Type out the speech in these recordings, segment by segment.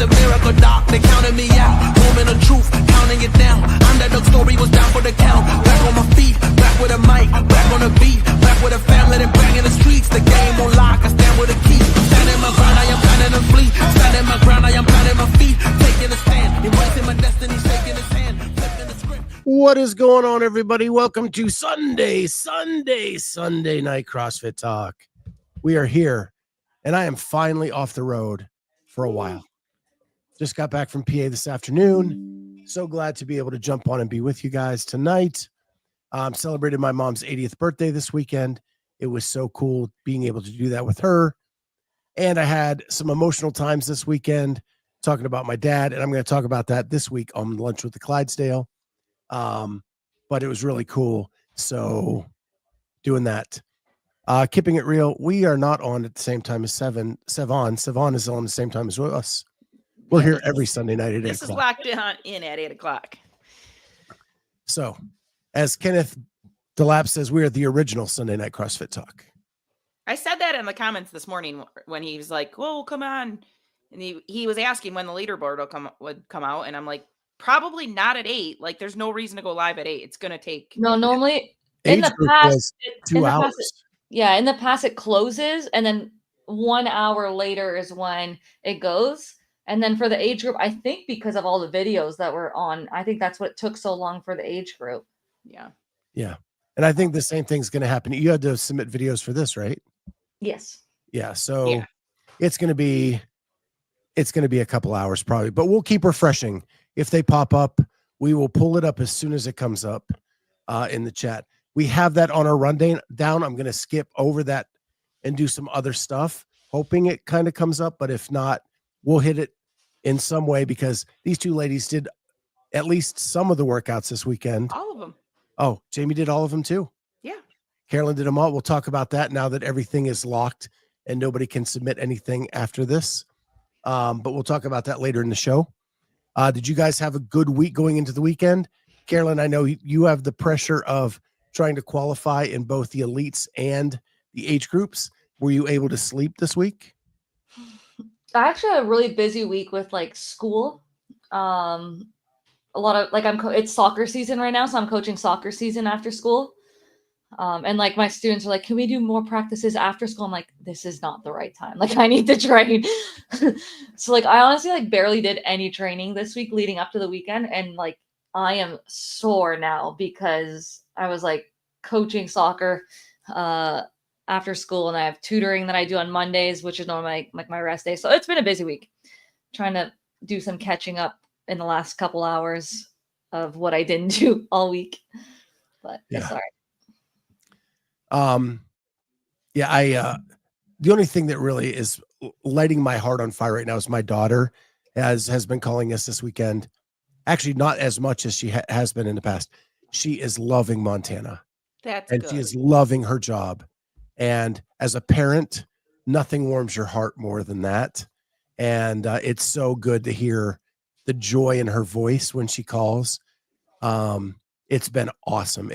a miracle, doc. They counted me out. Moment of truth, counting it down. Underdog story was down for the count. Back on my feet, back with a mic, back on the beat, back with a family that bang in the streets. The game on lock, I stand with a key. Standing my ground, I am planning to flee. Standing my ground, I am planting my feet. Taking a stand, embracing my destiny, shaking his hand, flipping the script. What is going on, everybody? Welcome to Sunday Night CrossFit Talk. We are here, and I am finally off the road for a while. Just got back from PA this afternoon. So glad to be able to jump on and be with you guys tonight. Celebrated my mom's 80th birthday this weekend. It was so cool being able to do that with her. And I had some emotional times this weekend talking about my dad, and I'm going to talk about that this week on Lunch with the Clydesdale. But it was really cool. So doing that. Keeping it real, we are not on at the same time as Sevon. Sevon is on the same time as us. We're here every Sunday night at 8 o'clock. This is locked in at 8 o'clock. So, as Kenneth DeLapp says, we are the original Sunday Night CrossFit Talk. I said that in the comments this morning when he was like, "Whoa, come on!" And he was asking when the leaderboard would come out, and I'm like, probably not at 8. Like, there's no reason to go live at 8. It's gonna take normally Age in the Group past was 2 hours. In the past it closes, and then 1 hour later is when it goes. And then for the age group, I think because of all the videos that were on, I think that's what took so long for the age group. Yeah. And I think the same thing's going to happen. You had to submit videos for this, right? Yes. Yeah. So it's going to be a couple hours probably, but we'll keep refreshing. If they pop up, we will pull it up as soon as it comes up in the chat. We have that on our rundown. I'm going to skip over that and do some other stuff, hoping it kind of comes up. But if not, we'll hit it in some way because these two ladies did at least some of the workouts this weekend. All of them. Oh, Jamie did all of them too. Yeah. Carolyne did them all. We'll talk about that now that everything is locked and nobody can submit anything after this. But we'll talk about that later in the show. Did you guys have a good week going into the weekend? Carolyne, I know you have the pressure of trying to qualify in both the elites and the age groups. Were you able to sleep this week? I actually had a really busy week with like school. A lot of like it's soccer season right now, so I'm coaching soccer season after school. And like my students are like, "Can we do more practices after school?" I'm like, "This is not the right time. Like I need to train." So like I honestly like barely did any training this week leading up to the weekend, and like I am sore now because I was like coaching soccer after school, and I have tutoring that I do on Mondays, which is normally like my rest day. So it's been a busy week trying to do some catching up in the last couple hours of what I didn't do all week, but it's all right. The only thing that really is lighting my heart on fire right now is my daughter has been calling us this weekend. Actually, not as much as she has been in the past. She is loving Montana. That's good. She is loving her job. And as a parent, nothing warms your heart more than that. And it's so good to hear the joy in her voice when she calls. It's been awesome.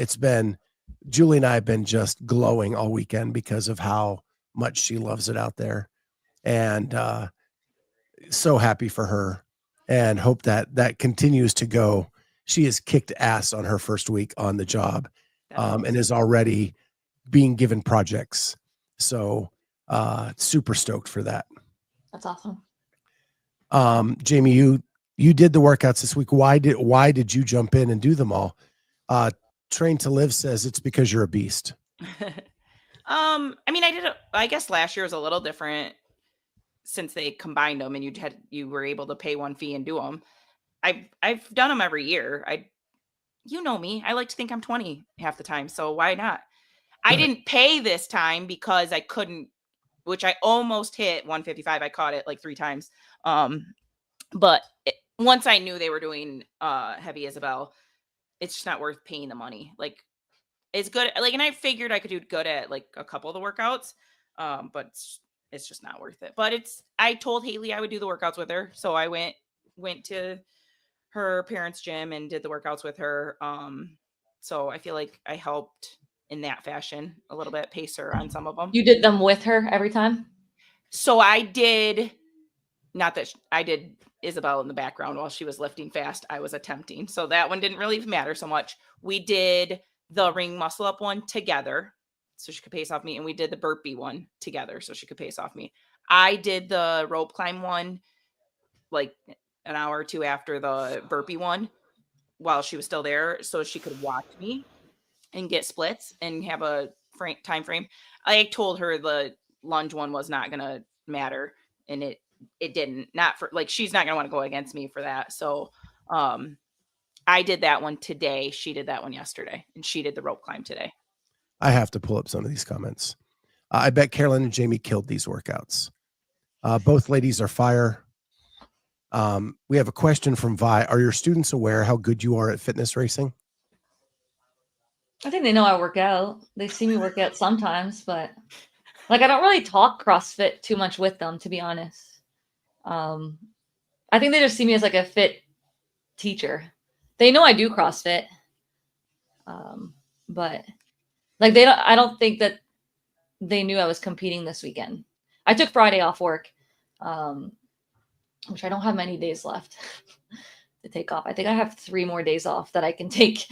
Julie and I have been just glowing all weekend because of how much she loves it out there. And so happy for her and hope that continues to go. She has kicked ass on her first week on the job and is already being given projects. So super stoked for that. That's awesome. Jamie, you did the workouts this week. Why did you jump in and do them all? Train to Live says it's because you're a beast. I mean, I guess last year was a little different since they combined them and you were able to pay one fee and do them. I've done them every year. You know me, I like to think I'm 20 half the time. So why not? I didn't pay this time because I couldn't, which I almost hit 155. I caught it like 3 times. But once I knew they were doing heavy Isabel, it's just not worth paying the money. Like it's good. Like, and I figured I could do good at like a couple of the workouts. But it's just not worth it. But I told Haley I would do the workouts with her. So I went to her parents' gym and did the workouts with her. So I feel like I helped in that fashion a little bit, pace her on some of them. You did them with her every time? So I did not that I did Isabel in the background while she was lifting fast. I was attempting. So that one didn't really matter so much. We did the ring muscle up one together so she could pace off me. And we did the burpee one together so she could pace off me. I did the rope climb one like an hour or two after the burpee one while she was still there so she could watch me and get splits and have a time frame. I told her the lunge one was not going to matter, and it didn't. Not for like, she's not going to want to go against me for that. So I did that one today. She did that one yesterday, and she did the rope climb today. I have to pull up some of these comments. I bet Carolyne and Jamie killed these workouts. Both ladies are fire. We have a question from Vi. Are your students aware how good you are at fitness racing? I think they know I work out. They see me work out sometimes, but like I don't really talk CrossFit too much with them, to be honest. I think they just see me as like a fit teacher. They know I do CrossFit, but like I don't think that they knew I was competing this weekend. I took Friday off work, which I don't have many days left to take off. I think I have 3 more days off that I can take.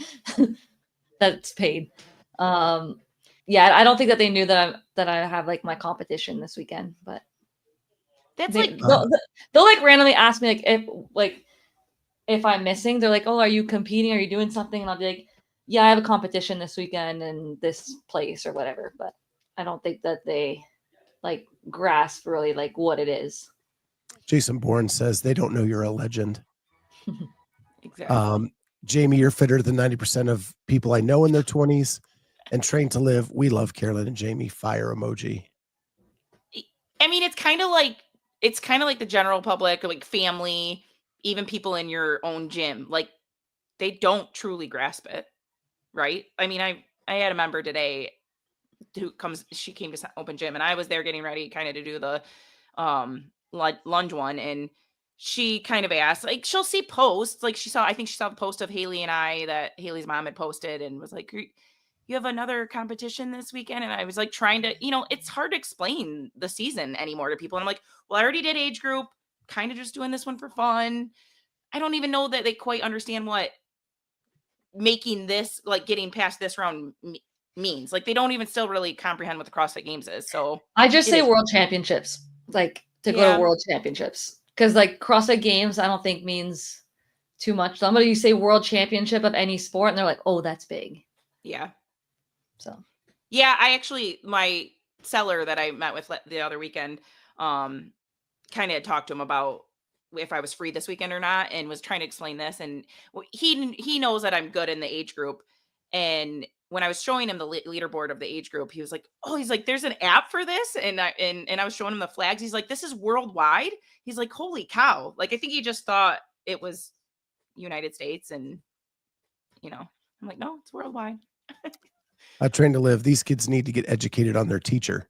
That's paid. Yeah, I don't think that they knew that I have like my competition this weekend, but That's they'll like randomly ask me if I'm missing. They're like, "Oh, are you competing? Are you doing something?" And I'll be like, "Yeah, I have a competition this weekend in this place or whatever." But I don't think that they like grasp really like what it is. Jason Bourne says they don't know you're a legend. exactly. Jamie, you're fitter than 90% of people I know in their 20s and trained to live. We love Carolyne and Jamie. Fire emoji. I mean, it's kind of like the general public, like family, even people in your own gym. Like they don't truly grasp it, right? I mean, I had a member today she came to open gym, and I was there getting ready kind of to do the lunge one, and she kind of asked, like, she'll see posts, like I think she saw the post of Haley and I that Haley's mom had posted and was like, you have another competition this weekend? And I was like trying to, it's hard to explain the season anymore to people. And I'm like, well, I already did age group, kind of just doing this one for fun. I don't even know that they quite understand what making this, like getting past this round means. Like they don't even still really comprehend what the CrossFit Games is. So I just say world championships, like to go to world championships. Because like CrossFit Games, I don't think means too much. Somebody you say world championship of any sport, and they're like, "Oh, that's big." Yeah. So. Yeah, I actually, my seller that I met with the other weekend, kind of talked to him about if I was free this weekend or not, and was trying to explain this. And he knows that I'm good in the age group. And when I was showing him the leaderboard of the age group, he was like, "Oh, he's like, there's an app for this." And I was showing him the flags. He's like, "This is worldwide." He's like, "Holy cow." Like, I think he just thought it was United States. And, I'm like, no, it's worldwide. Train to live. These kids need to get educated on their teacher.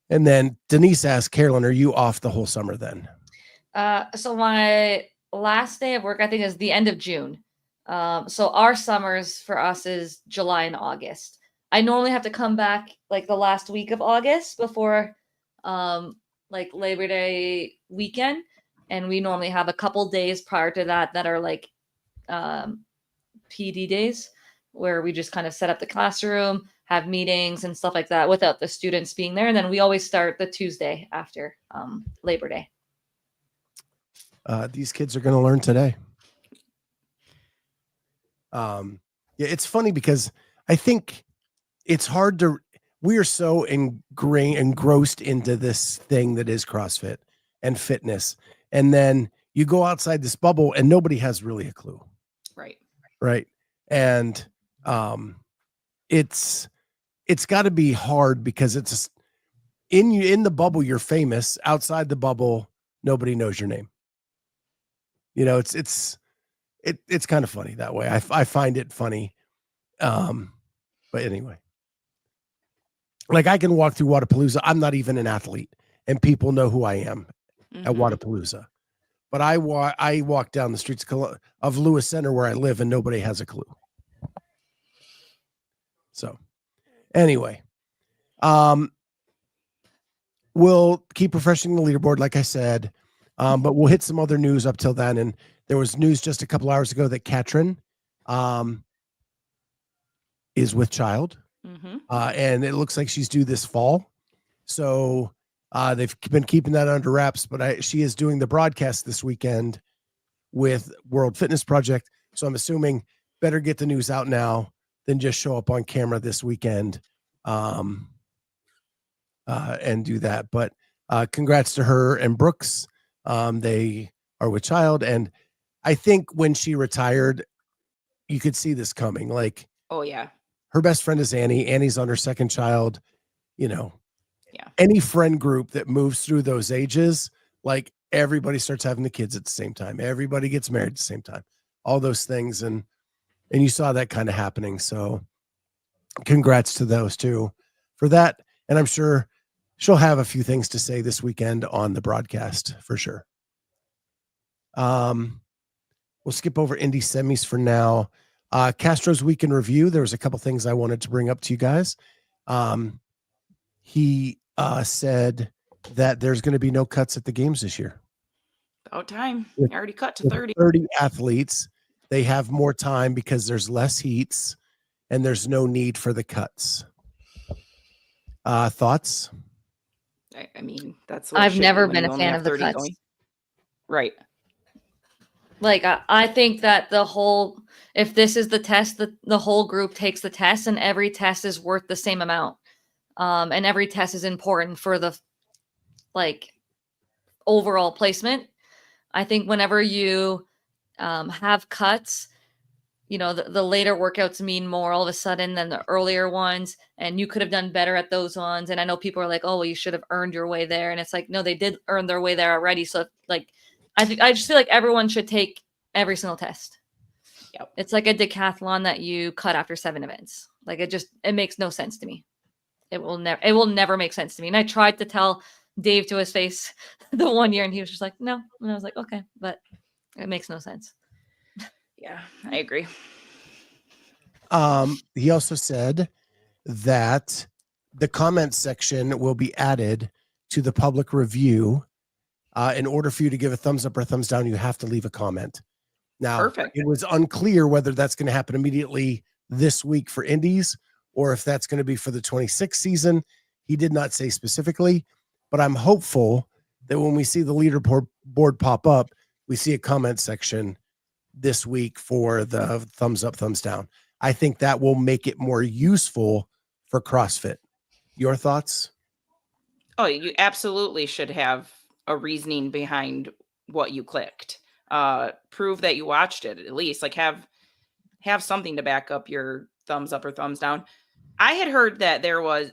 And then Denise asked, Carolyne, are you off the whole summer then? So my last day of work, I think, is the end of June. So our summers for us is July and August. I normally have to come back like the last week of August before like Labor Day weekend. And we normally have a couple days prior to that are like PD days where we just kind of set up the classroom, have meetings and stuff like that without the students being there. And then we always start the Tuesday after Labor Day. These kids are going to learn today. Yeah, it's funny because I think it's hard we are so engrossed into this thing that is CrossFit and fitness. And then you go outside this bubble and nobody has really a clue. Right. And it's got to be hard because it's in the bubble, you're famous. Outside the bubble, nobody knows your name. It's kind of funny that way. I find it funny. But anyway, like I can walk through Wadapalooza. I'm not even an athlete and people know who I am at Wadapalooza, but I walk down the streets of Lewis Center where I live and nobody has a clue. So anyway, we'll keep refreshing the leaderboard. Like I said, But we'll hit some other news up till then. And there was news just a couple hours ago that Katrin is with child. And it looks like she's due this fall. So they've been keeping that under wraps, but she is doing the broadcast this weekend with World Fitness Project. So I'm assuming better get the news out now than just show up on camera this weekend and do that. But congrats to her and Brooks. They are with child. And I think when she retired, you could see this coming. Like, oh yeah, her best friend is Annie. Annie's on her second child. Yeah. Any friend group that moves through those ages, like everybody starts having the kids at the same time. Everybody gets married at the same time. All those things. And you saw that kind of happening. So congrats to those two for that. And I'm sure she'll have a few things to say this weekend on the broadcast for sure. We'll skip over Indy semis for now. Castro's week in review. There was a couple things I wanted to bring up to you guys. He said that there's going to be no cuts at the games this year. About time. I already cut to 30. 30 athletes. They have more time because there's less heats and there's no need for the cuts. Thoughts? I mean, that's what I've never been a fan of the cuts. Going. Right. Like, I think that if this is the test, the whole group takes the test and every test is worth the same amount. And every test is important for the, overall placement. I think whenever you have cuts, the later workouts mean more all of a sudden than the earlier ones. And you could have done better at those ones. And I know people are like, oh, well, you should have earned your way there. And it's like, no, they did earn their way there already. So I just feel like everyone should take every single test. Yep. It's like a decathlon that you cut after 7 events. Like it makes no sense to me. It will never make sense to me. And I tried to tell Dave to his face the 1 year and he was just like, no. And I was like, okay, but it makes no sense. Yeah, I agree. He also said that the comment section will be added to the public review. In order for you to give a thumbs up or a thumbs down, you have to leave a comment. Now, Perfect. It was unclear whether that's going to happen immediately this week for Indies or if that's going to be for the 26th season. He did not say specifically, but I'm hopeful that when we see the leaderboard pop up, we see a comment section this week for the thumbs up, thumbs down. I think that will make it more useful for CrossFit. Your thoughts? Oh, you absolutely should have a reasoning behind what you clicked. Prove that you watched it, at least. Like have something to back up your thumbs up or thumbs down. I had heard that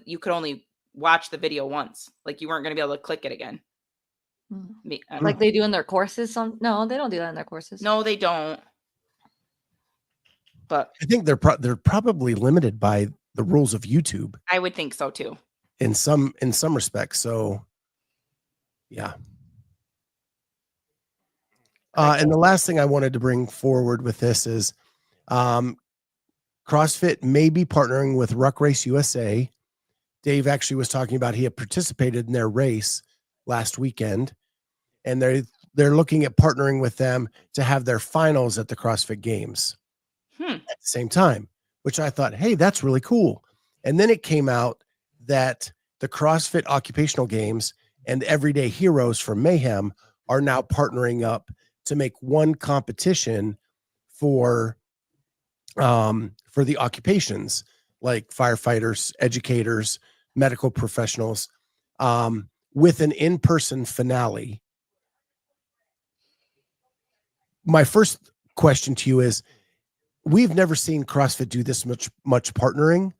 you could only watch the video once. Like you weren't going to be able to click it again. Like they do in their courses. No, they don't do that in their courses. No, they don't. But I think they're probably limited by the rules of YouTube. I would think so too. In some respects. So yeah. And the last thing I wanted to bring forward with this is CrossFit may be partnering with Ruck Race USA. Dave actually was talking about he had participated in their race last weekend, and they're looking at partnering with them to have their finals at the CrossFit Games at the same time, which I thought, hey, that's really cool. And then it came out that the CrossFit Occupational Games and Everyday Heroes from Mayhem are now partnering up to make one competition for the occupations like firefighters, educators, medical professionals, with an in-person finale. My first question to you is, we've never seen CrossFit do this much partnering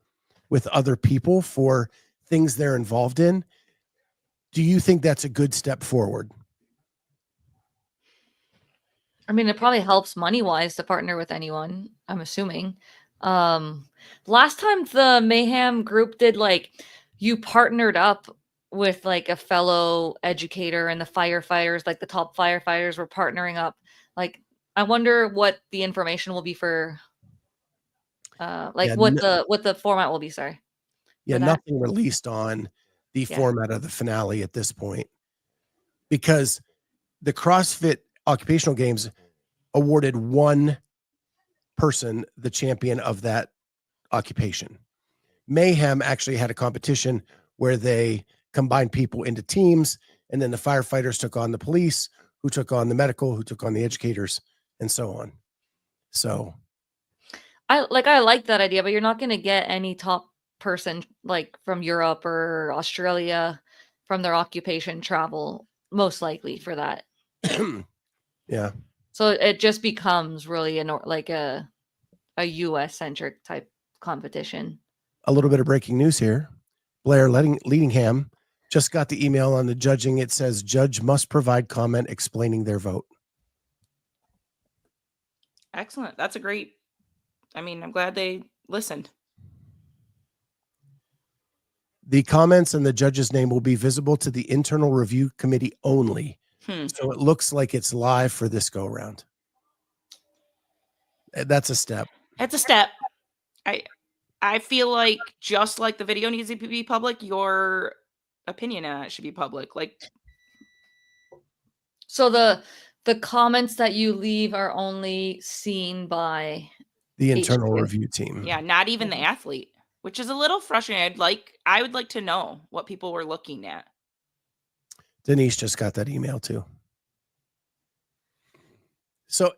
with other people for things they're involved in. Do you think that's a good step forward? I mean, it probably helps money-wise to partner with anyone, I'm assuming. Last time the Mayhem group did, you partnered up with a fellow educator, and the firefighters, the top firefighters were partnering up. I wonder what the information will be for, what the format will be. Sorry. Yeah, nothing released on the format of the finale at this point, because the CrossFit Occupational Games awarded one person the champion of that occupation. Mayhem actually had a competition where they combined people into teams, and then the firefighters took on the police, who took on the medical, who took on the educators, and so on. So I like that idea, but you're not going to get any top person like from Europe or Australia from their occupation travel, most likely for that. yeah. So it just becomes really a US centric type competition. A little bit of breaking news here. Blair Leadingham just got the email on the judging. It says judge must provide comment explaining their vote. Excellent. That's a great. I mean, I'm glad they listened. The comments and the judge's name will be visible to the internal review committee only. So it looks like it's live for this go around. That's a step. It's a step. I feel like just like the video needs to be public, your opinion on it should be public. Like, so the comments that you leave are only seen by the internal review team. Yeah, not even the athlete, which is a little frustrating. I would like to know what people were looking at. Denise just got that email too. So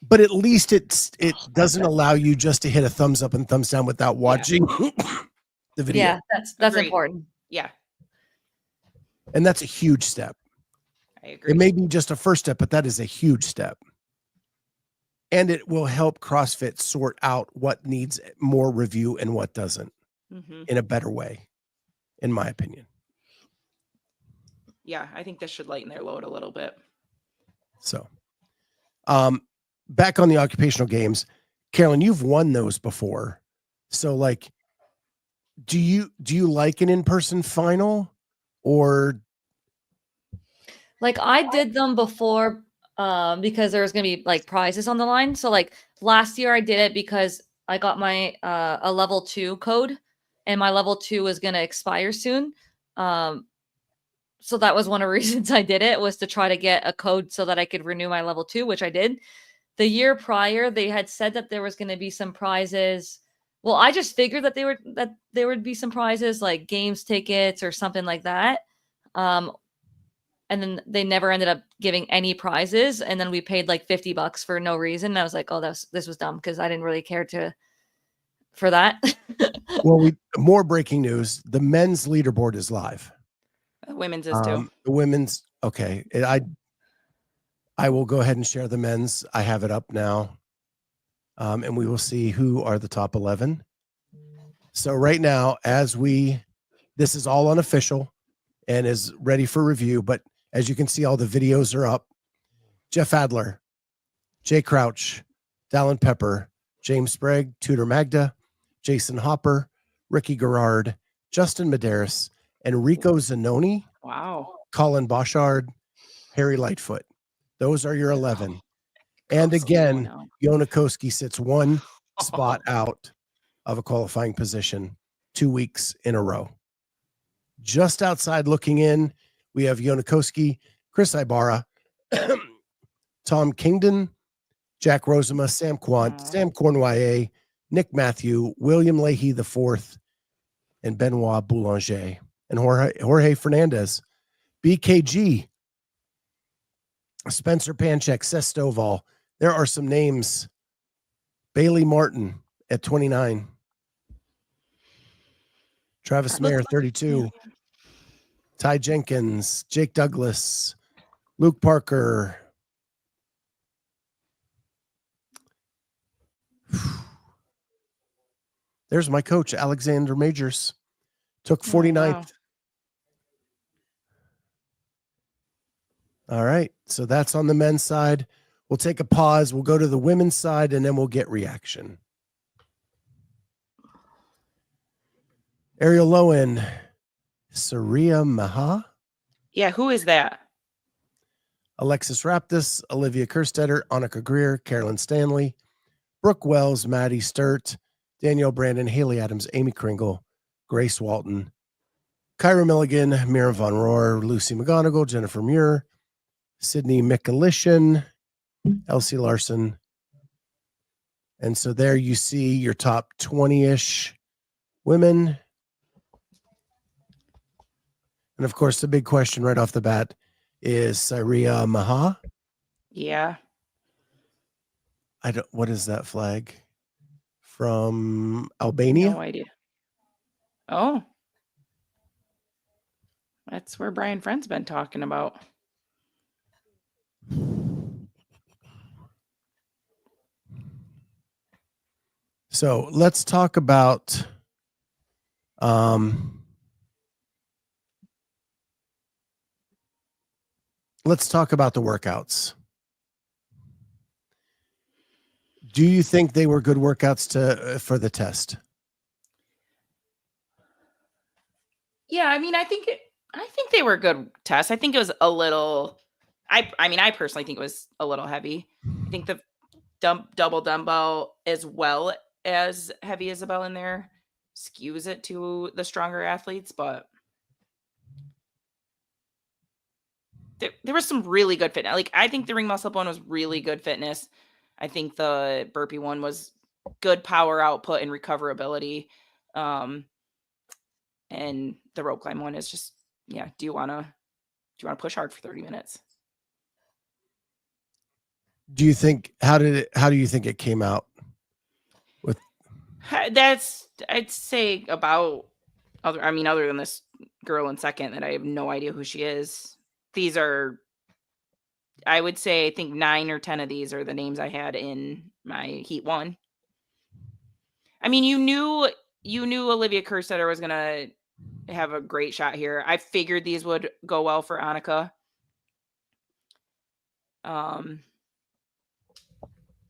but at least it doesn't allow you just to hit a thumbs up and thumbs down without watching the video. Yeah, that's Agreed. important. Yeah. And that's a huge step. I agree. It may be just a first step, but that is a huge step. And it will help CrossFit sort out what needs more review and what doesn't in a better way, in my opinion. Yeah, I think this should lighten their load a little bit. So, back on the occupational games, Carolyne, you've won those before. So like, do you like an in-person final or? Like I did them before because there was going to be like prizes on the line. So like last year I did it because I got my a level 2 code and my level 2 was going to expire soon. So that was one of the reasons I did it, was to try to get a code so that I could renew my level 2, which I did. The year prior, they had said that there was going to be some prizes. Well, I just figured that there would be some prizes like games tickets or something like that. And then they never ended up giving any prizes. And then we paid like $50 for no reason. And I was like, oh, this was dumb because I didn't really care for that. Well, more breaking news. The men's leaderboard is live. The women's is too. The women's, okay. I will go ahead and share the men's. I have it up now. And we will see who are the top 11. So right now, this is all unofficial and is ready for review. But as you can see, all the videos are up. Jeff Adler, Jay Crouch, Dallin Pepper, James Sprague, Tudor Magda, Jason Hopper, Ricky Garrard, Justin Medeiros, Enrico Zanoni, Wow, Colin Boshard, Harry Lightfoot. Those are your 11. And again, Yonakoski sits one spot out of a qualifying position 2 weeks in a row. Just outside looking in, we have Yonakoski, Chris Ibarra, Tom Kingdon, Jack Rosema, Sam Quant, Sam Cornwallier, Nick Matthew, William Leahy IV, and Benoit Boulanger, and Jorge Fernandez, BKG, Spencer Panchek, Seth Stovall. There are some names. Bailey Martin at 29. Travis Mayer, 32. Ty Jenkins, Jake Douglas, Luke Parker. There's my coach, Alexander Majors. Took 49th. Wow. All right. So that's on the men's side. We'll take a pause. We'll go to the women's side and then we'll get reaction. Ariel Lowen, Saria Maha. Yeah, who is that? Alexis Raptis, Olivia Kerstetter, Annika Greer, Carolyn Stanley, Brooke Wells, Maddie Sturt, Danielle Brandon, Haley Adams, Amy Kringle, Grace Walton, Kyra Milligan, Mira Von Rohr, Lucy McGonigal, Jennifer Muir, Sydney Mikulishin, Elsie Larson. And so there you see your top 20-ish women. And of course, the big question right off the bat is Syria Maha. Yeah. What is that flag? From Albania? No idea. Oh. That's where Brian Friend's been talking about. So let's talk about the workouts. Do you think they were good workouts for the test? Yeah, I mean, I think they were good tests. I think it was a little. I mean, I personally think it was a little heavy. I think the double dumbbell, as well as heavy Isabel in there, skews it to the stronger athletes. But there was some really good fitness. Like, I think the ring muscle up one was really good fitness. I think the burpee one was good power output and recoverability. And the rope climb one is just, yeah. Do you want to push hard for 30 minutes? Do you think, how do you think it came out? I'd say about other than this girl in second that I have no idea who she is. These are, I would say, I think 9 or 10 of these are the names I had in my heat one. I mean, you knew Olivia Kerstetter was going to have a great shot here. I figured these would go well for Annika.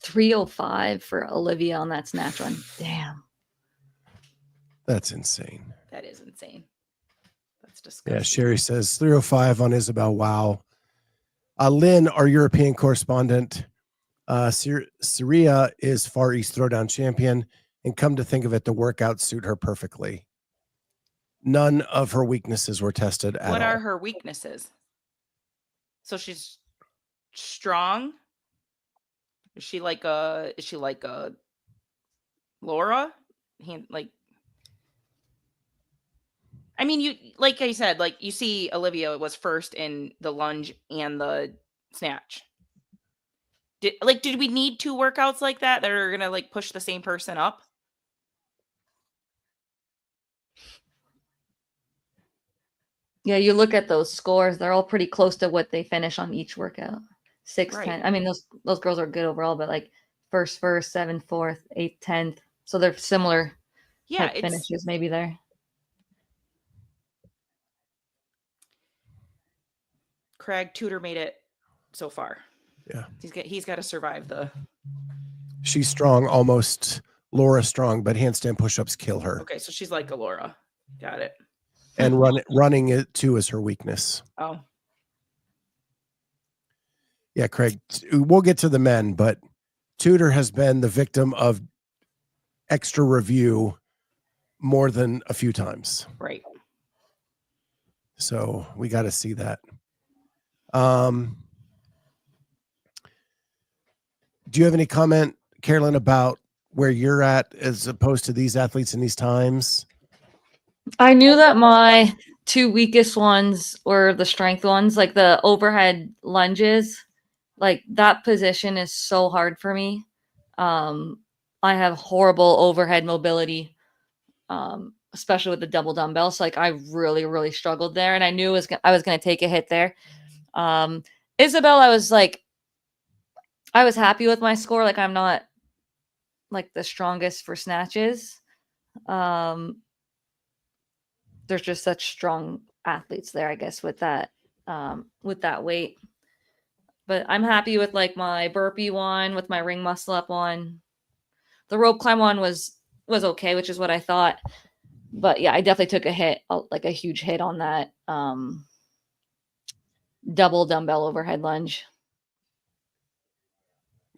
305 for Olivia on that snatch run. Damn. That's insane. That is insane. That's disgusting. Yeah, Sherry says 305 on Isabel. Wow. Lynn, our European correspondent, Syria is Far East Throwdown champion, and come to think of it, the workouts suit her perfectly. None of her weaknesses were tested at all. What are her weaknesses? So she's strong. Is she like a Laura? I mean, you, like I said, like you see Olivia was first in the lunge and the snatch. Did we need 2 workouts like that are going to like push the same person up? Yeah, you look at those scores, they're all pretty close to what they finish on each workout. 6, Right. 10. I mean, those girls are good overall, but like first, 7th, 4th, 8th, 10th. So they're similar type finishes maybe there. Craig Tudor made it so far. Yeah. He's got to survive the. She's strong, almost Laura strong, but handstand push-ups kill her. Okay, so she's like a Laura. Got it. And running it too is her weakness. Oh. Yeah, Craig, we'll get to the men, but Tudor has been the victim of extra review more than a few times. Right. So we got to see that. Do you have any comment, Carolyne, about where you're at as opposed to these athletes in these times? I knew that my 2 weakest ones were the strength ones, like the overhead lunges. Like that position is so hard for me. I have horrible overhead mobility, especially with the double dumbbells. So like I really, really struggled there, and I knew I was going to take a hit there. Isabel, I was happy with my score. Like I'm not like the strongest for snatches. There's just such strong athletes there, I guess, with that weight. But I'm happy with like my burpee one, with my ring muscle up one. The rope climb one was okay, which is what I thought. But yeah, I definitely took a hit, like a huge hit on that double dumbbell overhead lunge.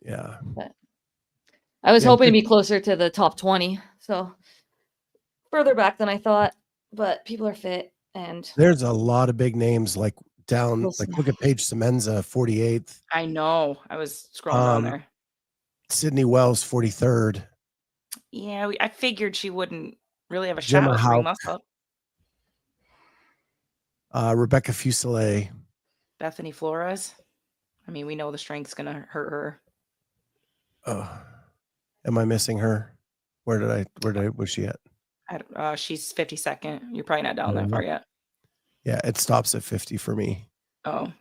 Yeah. But I was hoping to be closer to the top 20. So further back than I thought, but people are fit, and there's a lot of big names like down, like look at Paige Semenza, 48th. I know. I was scrolling down there. Sydney Wells, 43rd. Yeah, I figured she wouldn't really have a Gemma shot with ring Hauk. muscle up. Rebecca Fuselier. Bethany Flores. I mean, we know the strength's gonna hurt her. Oh, am I missing her? Where was she at? She's 52nd. You're probably not down that far yet. Yeah, it stops at 50 for me. Oh.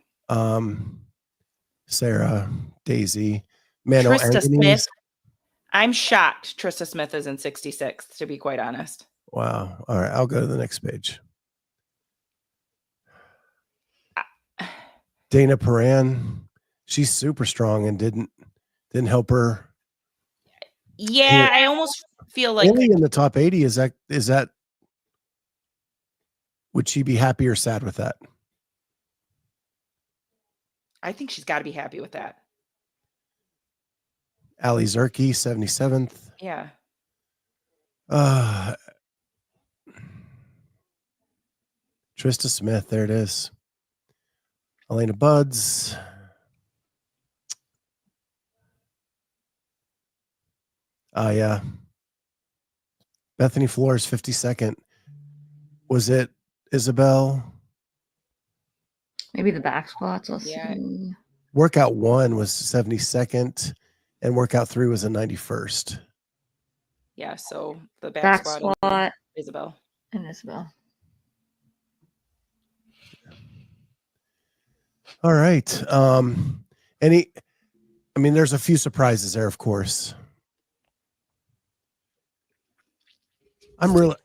Sarah, Daisy, Mano Trista Angeles. Smith. I'm shocked Trista Smith is in 66th, to be quite honest. Wow. All right, I'll go to the next page. Dana Paran, she's super strong and didn't help her. Yeah, I almost feel like only in the top 80. Is that would she be happy or sad with that? I think she's got to be happy with that. Ali Zerke, 77th. Yeah. Trista Smith, there it is. Elena Buds. Yeah. Bethany Flores, 52nd. Was it Isabel? Maybe the back squats. Let's Yeah. see. Workout 1 was 72nd, and workout 3 was a 91st. Yeah, so the Back squat squat. Isabel. And Isabel. All right. There's a few surprises there, of course. We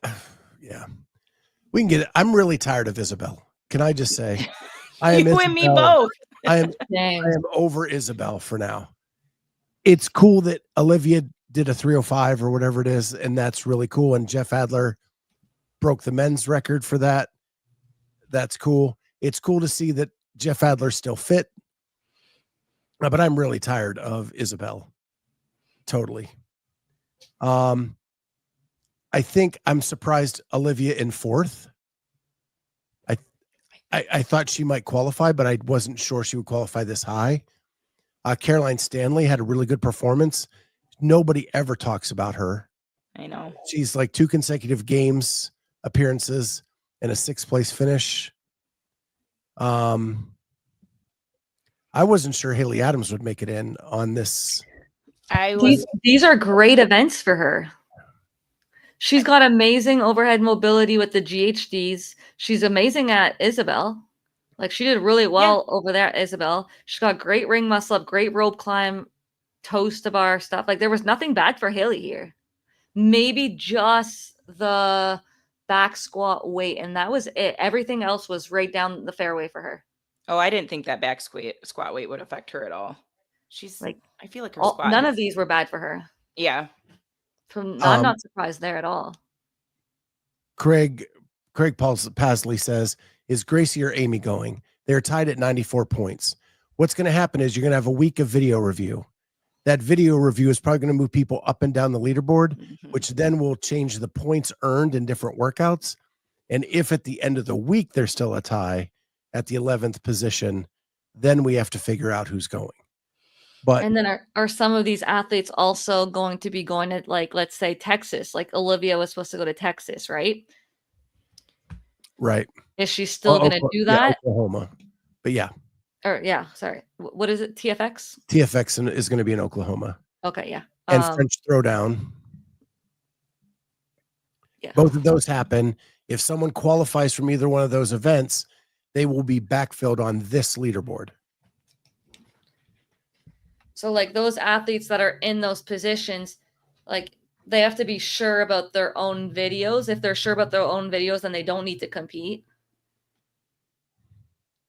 can get it. I'm really tired of Isabel. Can I just say? You and me both. I am over Isabel for now. It's cool that Olivia did a 305 or whatever it is, and that's really cool. And Jeff Adler broke the men's record for that. That's cool. It's cool to see that Jeff Adler's still fit. But I'm really tired of Isabel. Totally. I think I'm surprised Olivia in 4th. I thought she might qualify, but I wasn't sure she would qualify this high. Caroline Stanley had a really good performance. Nobody ever talks about her. I know. She's like 2 consecutive games appearances and a 6th place finish. I wasn't sure Haley Adams would make it in on this. These are great events for her. She's got amazing overhead mobility with the GHDs. She's amazing at Isabel. Like she did really well over there at Isabel. She's got great ring muscle up, great rope climb, toes to bar stuff. Like there was nothing bad for Haley here. Maybe just the back squat weight, and that was it. Everything else was right down the fairway for her. Oh, I didn't think that back squat weight would affect her at all. She's like, I feel like her squat. None of these were bad for her. Yeah. I'm not surprised there at all. Craig Pasley says, is Gracie or Amy going? They're tied at 94 points. What's going to happen is you're going to have a week of video review. That video review is probably going to move people up and down the leaderboard, which then will change the points earned in different workouts. And if at the end of the week there's still a tie at the 11th position, then we have to figure out who's going. And then are some of these athletes also going to be going to, like, let's say Texas? Like Olivia was supposed to go to Texas, right? Right. Is she still going to do that? Yeah, Oklahoma. But yeah. Or sorry. What is it? TFX? TFX is going to be in Oklahoma. Okay, yeah. And French Throwdown. Yeah. Both of those happen. If someone qualifies from either one of those events, they will be backfilled on this leaderboard. So like those athletes that are in those positions, like they have to be sure about their own videos. If they're sure about their own videos, then they don't need to compete.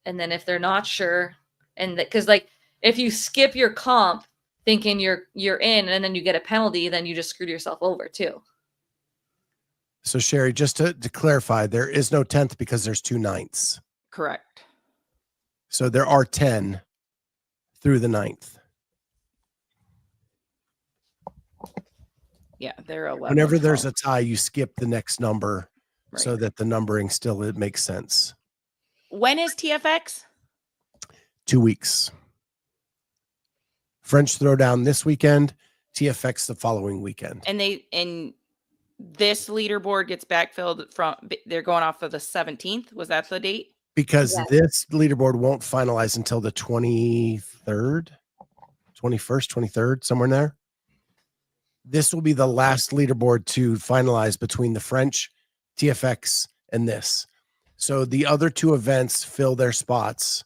And then if they're not sure, and because like if you skip your comp thinking you're in and then you get a penalty, then you just screwed yourself over too. So Sherry, just to clarify, there is no 10th because there's 2 9ths. Correct. So there are 10 through the 9th. Yeah, they're 11. Whenever there's a tie, you skip the next number so that the numbering still it makes sense. When is TFX? 2 weeks. French Throwdown this weekend, TFX the following weekend. And this leaderboard gets backfilled from, they're going off of the 17th. Was that the date? Because Yeah. this leaderboard won't finalize until the 23rd, 21st, 23rd, somewhere in there. This will be the last leaderboard to finalize between the French, TFX, and this. So the other two events fill their spots.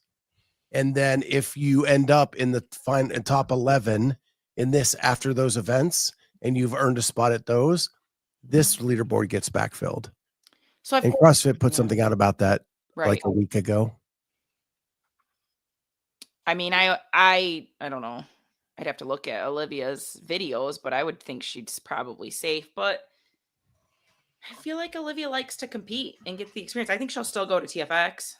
And then if you end up in the top 11 in this after those events, and you've earned a spot at those, this leaderboard gets backfilled. So And CrossFit put something out about that like a week ago. I mean, I don't know. I'd have to look at Olivia's videos, but I would think she's probably safe. But I feel like Olivia likes to compete and get the experience. I think she'll still go to TFX.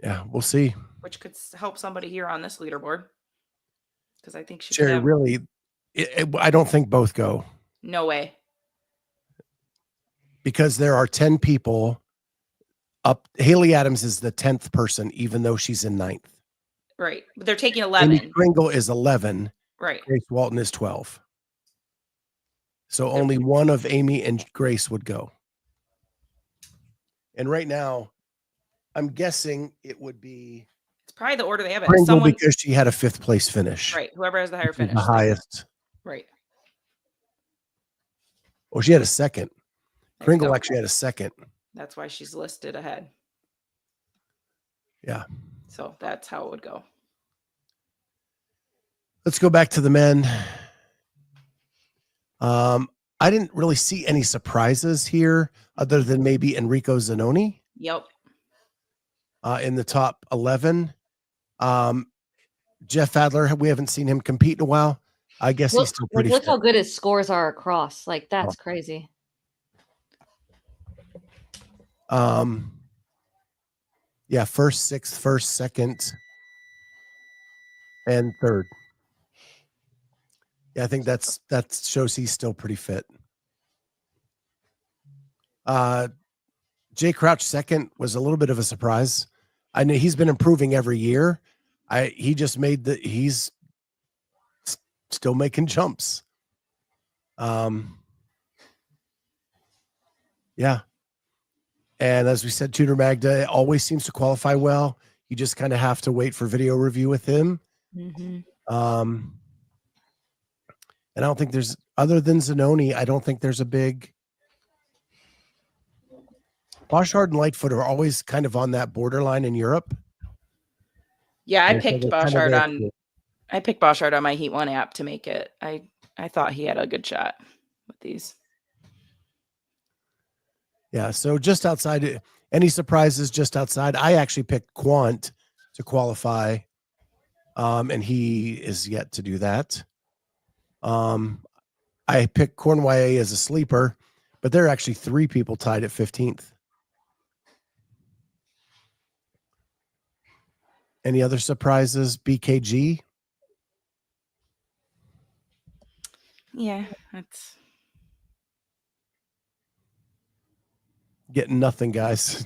Yeah, we'll see. Which could help somebody here on this leaderboard. Because I think she Jerry, really, I don't think both go. No way. Because there are 10 people up. Haley Adams is the 10th person, even though she's in 9th. Right. But they're taking 11. Amy Kringle is 11. Right. Grace Walton is 12. So only one of Amy and Grace would go. And right now, I'm guessing it would be It's probably the order they have it. Kringle because she had a 5th place finish. Right. Whoever has the higher finish. The highest. Right. Oh, she had a second. Kringle actually had a second. That's why she's listed ahead. Yeah. So that's how it would go. Let's go back to the men. I didn't really see any surprises here other than maybe Enrico Zanoni. Yep. In the top 11. Jeff Adler, we haven't seen him compete in a while. I guess he's still pretty look fit. how good his scores are across. Like, that's crazy. Yeah, first, sixth, first, second, and third. Yeah, I think that shows he's still pretty fit. Jay Crouch second was a little bit of a surprise. I know he's been improving every year. He's still making jumps. Yeah. And as we said, Tudor Magda always seems to qualify well. You just kind of have to wait for video review with him. Mm-hmm. And I don't think there's, other than Zanoni, I don't think there's a big. Boschard and Lightfoot are always kind of on that borderline in Europe. Yeah, I picked Boschard on my Heat 1 app to make it. I thought he had a good shot with these. Yeah, so just outside, any surprises just outside? I actually picked Quant to qualify, and he is yet to do that. I picked Cornway as a sleeper, but there are actually 3 people tied at 15th. Any other surprises? BKG? Yeah, that's getting nothing, guys.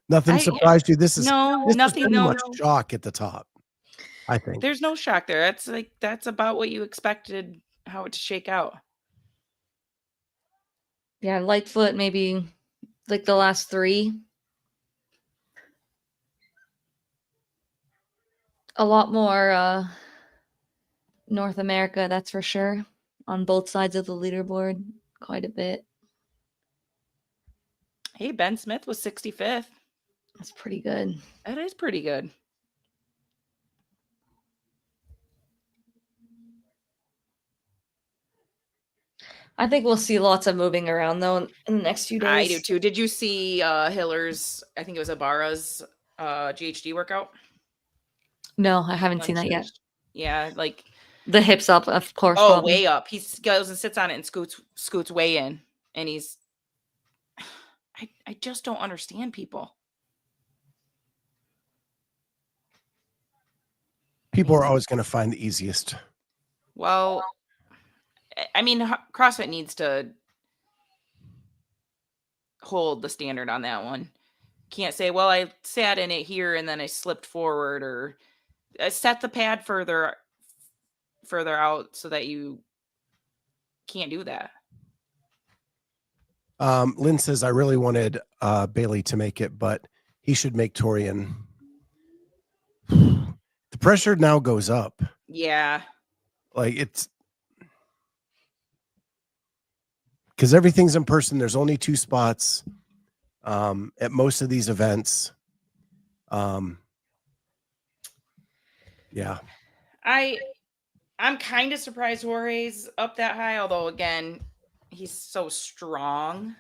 Nothing surprised you. This is nothing. Much shock at the top. I think there's no shock there. That's about what you expected how it to shake out. Yeah, Lightfoot maybe like the last 3. A lot more North America, that's for sure. On both sides of the leaderboard, quite a bit. Hey, Ben Smith was 65th. That's pretty good. That is pretty good. I think we'll see lots of moving around though in the next few days. I do too. Did you see Hiller's, I think it was Ibarra's GHD workout? No, I haven't seen that yet. Yeah, like the hips up, of course. Oh, probably. Way up. He goes and sits on it and scoots way in. And he's I just don't understand people. People are always going to find the easiest. Well, I mean, CrossFit needs to hold the standard on that one. can't say, well, I sat in it here and then I slipped forward, or set the pad further out so that you can't do that. Lynn says, I really wanted Bailey to make it, but he should make Torian. The pressure now goes up. Yeah. Like, it's because everything's in person. There's only 2 spots at most of these events. Yeah. I'm kind of surprised Jorge's up that high, although again, he's so strong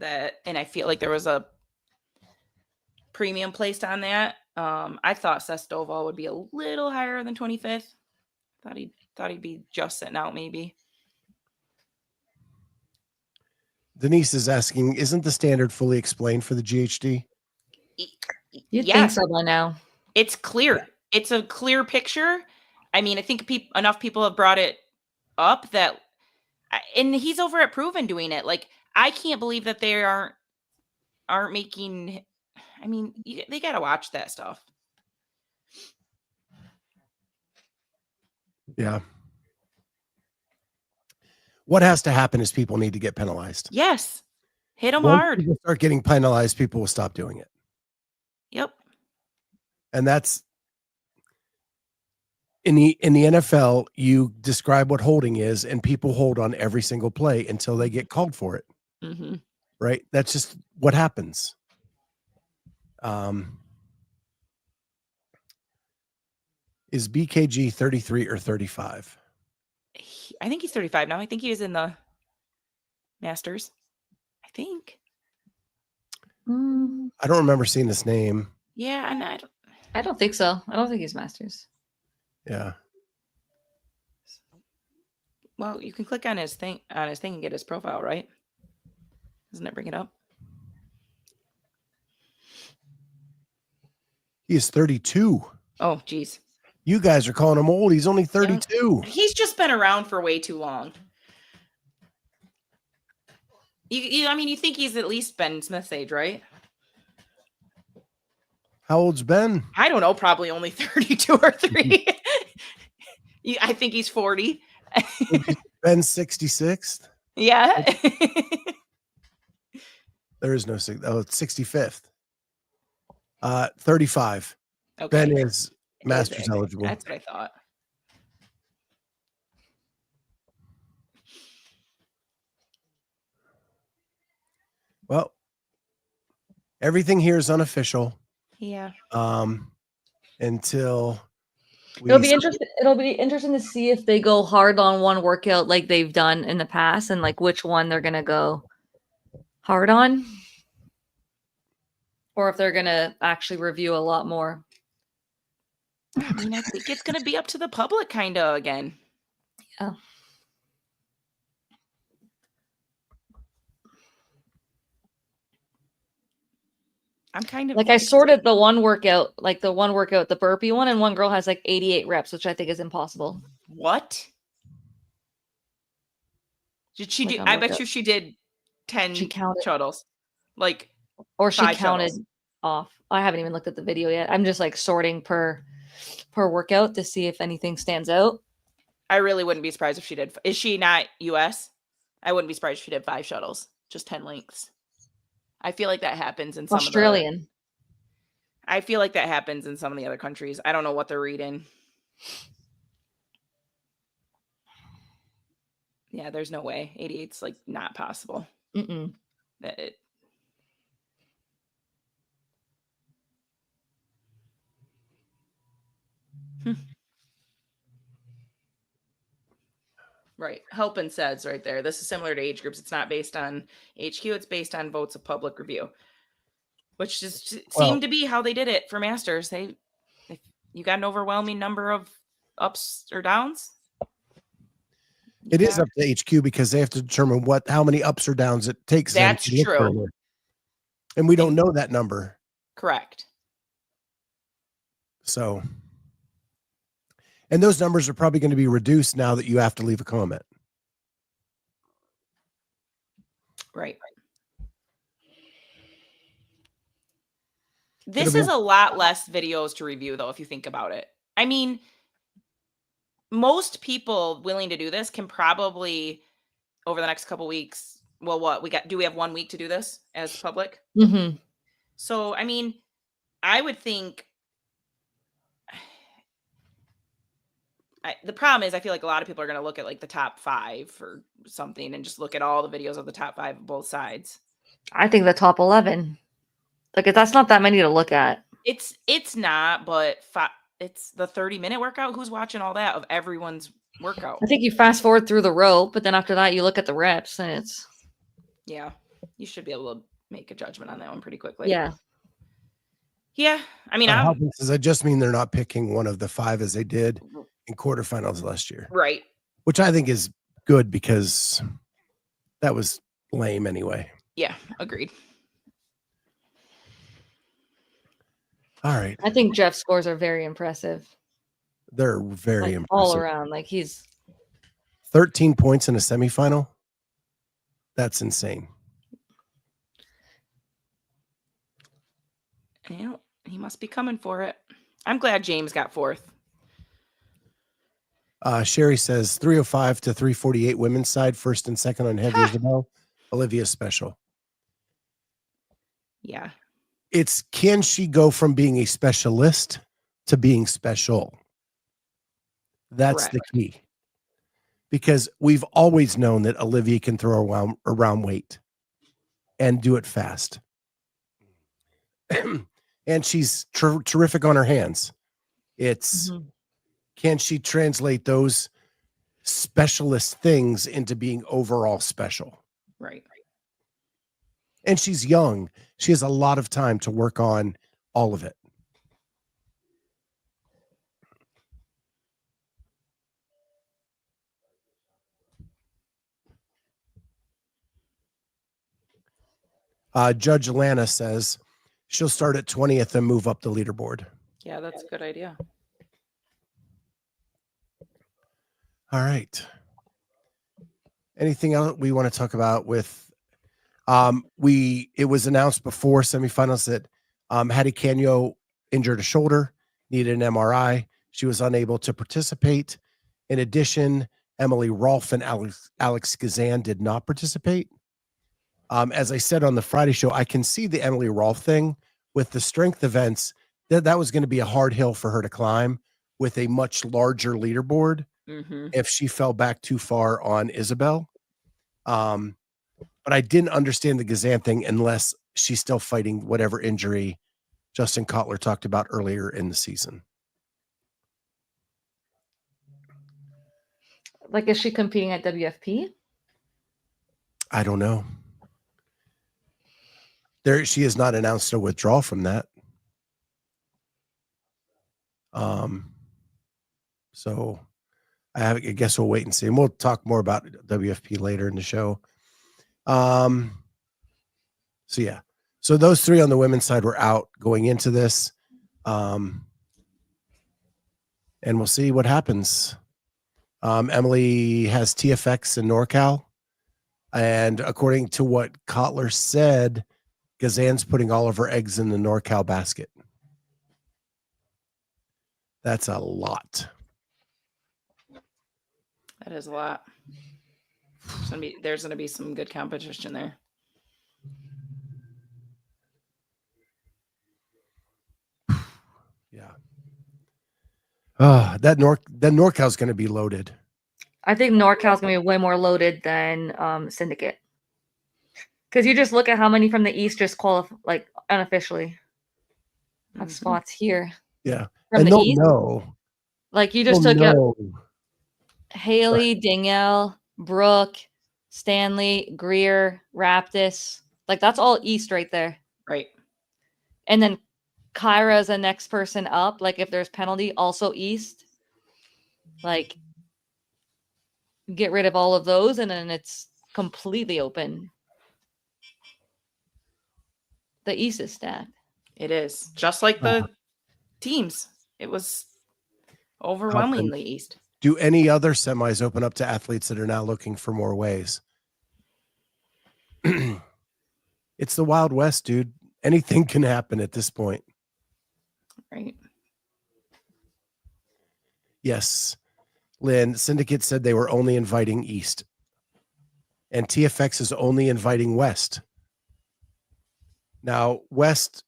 and I feel like there was a premium placed on that. I thought Sestoval would be a little higher than 25th. Thought he'd be just sitting out maybe. Denise is asking, isn't the standard fully explained for the GHD? You'd think so by now. It's clear. It's a clear picture. I mean, I think enough people have brought it up that, and he's over at Proven doing it. Like, I can't believe that they aren't making. I mean, they got to watch that stuff. Yeah. What has to happen is people need to get penalized. Yes. Hit them Once hard. people start getting penalized, people will stop doing it. Yep. And that's in the NFL, you describe what holding is, and people hold on every single play until they get called for it. Mm-hmm. Right? That's just what happens. Is BKG 33 or 35? I think he's 35 now. I think he was in the Masters. I think. I don't remember seeing this name. Yeah, and I don't think so. I don't think he's Masters. Yeah. Well, you can click on his thing and get his profile, right? Doesn't it bring it up? He is 32. Oh, geez. You guys are calling him old. He's only 32. He's just been around for way too long. I mean, you think he's at least Ben Smith's age, right? How old's Ben? I don't know. Probably only 32 or 3. I think he's 40. Ben's 66th. Yeah. There is no it's 65th. 35. Okay. Ben is Masters eligible. That's what I thought. Well, everything here is unofficial. Yeah. Until It'll be interesting to see if they go hard on one workout like they've done in the past, and like which one they're gonna go hard on, or if they're gonna actually review a lot more. I mean, I think it's gonna be up to the public kind of again. Yeah. I'm kind of like I sorted the one workout, the burpee one, and one girl has like 88 reps, which I think is impossible. What? Did she do? I bet you she did 10 shuttles. Or she counted shuttles off. I haven't even looked at the video yet. I'm just like sorting per workout to see if anything stands out. I really wouldn't be surprised if she did. Is she not US? I wouldn't be surprised if she did 5 shuttles, just 10 lengths. I feel like that happens in some Australian. I feel like that happens in some of the other countries. I don't know what they're reading. Yeah, there's no way. 88's like not possible. Mm-mm. Right. Helpin says right there. This is similar to age groups. It's not based on HQ. It's based on votes of public review, which just seemed to be how they did it for Masters. You got an overwhelming number of ups or downs. It is up to HQ because they have to determine how many ups or downs it takes. That's true. And we don't know that number. Correct. So, and those numbers are probably going to be reduced now that you have to leave a comment. Right. This is a lot less videos to review, though, if you think about it. I mean, most people willing to do this can probably, over the next couple weeks, well, do we have 1 week to do this as public? Mm-hmm. So, I mean, I would think the problem is I feel like a lot of people are going to look at like the top 5 or something and just look at all the videos of the top 5 of both sides. I think the top 11. Like, that's not that many to look at. It's not, but it's the 30-minute workout. Who's watching all that of everyone's workout? I think you fast forward through the row, but then after that, you look at the reps, and it's... Yeah, you should be able to make a judgment on that one pretty quickly. Yeah. Yeah, I mean, does that just mean they're not picking one of the 5 as they did in quarterfinals last year? Right. Which I think is good because that was lame anyway. Yeah, agreed. All right. I think Jeff's scores are very impressive. They're very impressive. All around. Like, he's 13 points in a semifinal. That's insane. You know, he must be coming for it. I'm glad James got 4th. Sherry says 305 to 348 women's side, first and second on heavy Isabel. Olivia special. Yeah. It's can she go from being a specialist to being special? That's Correct. the key. Because we've always known that Olivia can throw around weight and do it fast. And she's terrific on her hands. It's can she translate those specialist things into being overall special? Right. And she's young. She has a lot of time to work on all of it. Judge Lana says she'll start at 20th and move up the leaderboard. Yeah, that's a good idea. All right. Anything else we want to talk about with it was announced before semifinals that Hattie Kanyo injured a shoulder, needed an MRI. She was unable to participate. In addition, Emily Rolfe and Alex Gazan did not participate. As I said on the Friday show, I can see the Emily Rolfe thing with the strength events. That was going to be a hard hill for her to climb with a much larger leaderboard if she fell back too far on Isabel. But I didn't understand the Gazan thing unless she's still fighting whatever injury Justin Kotler talked about earlier in the season. like, is she competing at WFP? I don't know. She has not announced a withdrawal from that. So I guess we'll wait and see. And we'll talk more about WFP later in the show. So yeah. So those 3 on the women's side were out going into this. And we'll see what happens. Emily has TFX in NorCal. And according to what Kotler said, Gazan's putting all of her eggs in the NorCal basket. That's a lot. That is a lot. There's gonna be some good competition there. Yeah. That NorCal's going to be loaded. I think NorCal's going to be way more loaded than Syndicate. Because you just look at how many from the East just qualify, like, unofficially have spots here. Yeah. From and the they'll East. know. Like, you just took out Haley, Danielle, Brooke, Stanley, Greer, Raptis. Like, that's all East right there. Right. And then Kyra is the next person up. Like, if there's penalty, also East. Like, get rid of all of those, and then it's completely open. The East is stacked. It is. Just like the teams. It was overwhelmingly East. Do any other semis open up to athletes that are now looking for more ways? It's the Wild West, dude. Anything can happen at this point. Right. Yes. Lynn, Syndicate said they were only inviting East. And TFX is only inviting West. Now, West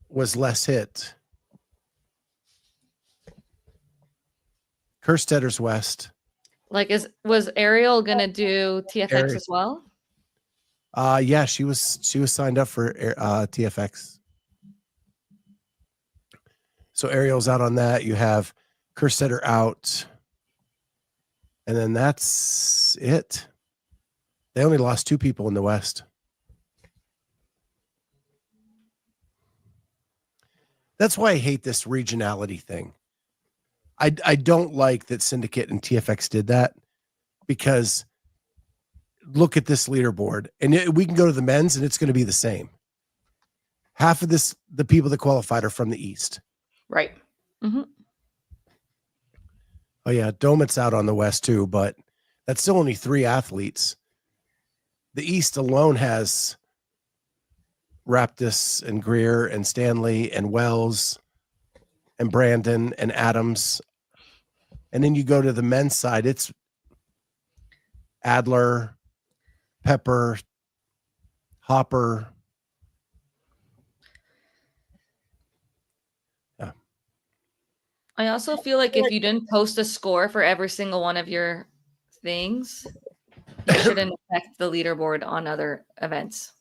was less hit. Kerstedter's West. Like, was Ariel gonna do TFX Ariel. as well? Yeah, she was signed up for TFX. So Ariel's out on that. You have Kerstetter out. And then that's it. They only lost 2 people in the West. That's why I hate this regionality thing. I don't like that Syndicate and TFX did that, because look at this leaderboard, and we can go to the men's and it's going to be the same. Half of the people that qualified are from the East. Right. Mm-hmm. Oh yeah, Domit's out on the West too, but that's still only 3 athletes. The East alone has Raptis and Greer and Stanley and Wells and Brandon and Adams. And then you go to the men's side, it's Adler, Pepper, Hopper. Yeah. I also feel like if you didn't post a score for every single one of your things, you shouldn't affect the leaderboard on other events.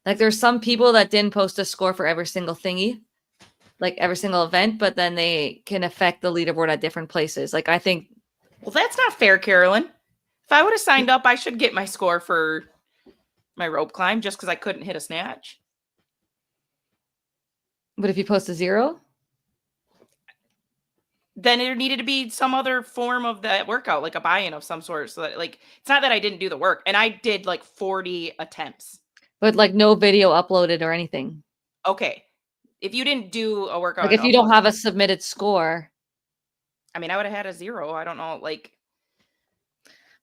Like, there's some people that didn't post a score for every single thingy, like every single event, but then they can affect the leaderboard at different places. Like, I think, Well, that's not fair, Carolyn. If I would have signed up, I should get my score for my rope climb just because I couldn't hit a snatch. but if you post a 0, Then there needed to be some other form of that workout, like a buy-in of some sort. So that, like, it's not that I didn't do the work, and I did like 40 attempts. but like no video uploaded or anything. Okay. If you didn't do a workout, Like, if you don't have a submitted score, I mean, I would have had a 0. I don't know, like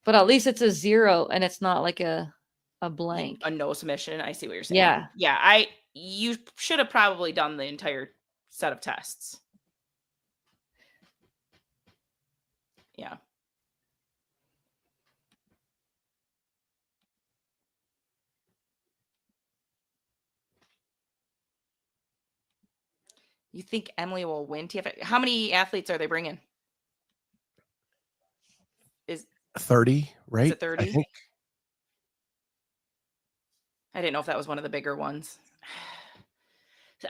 but at least it's a 0 and it's not like a blank. a no submission. I see what you're saying. Yeah. Yeah. You should have probably done the entire set of tests. Yeah. You think Emily will win TFX? How many athletes are they bringing? Is 30, right? it 30? I think. I didn't know if that was one of the bigger ones.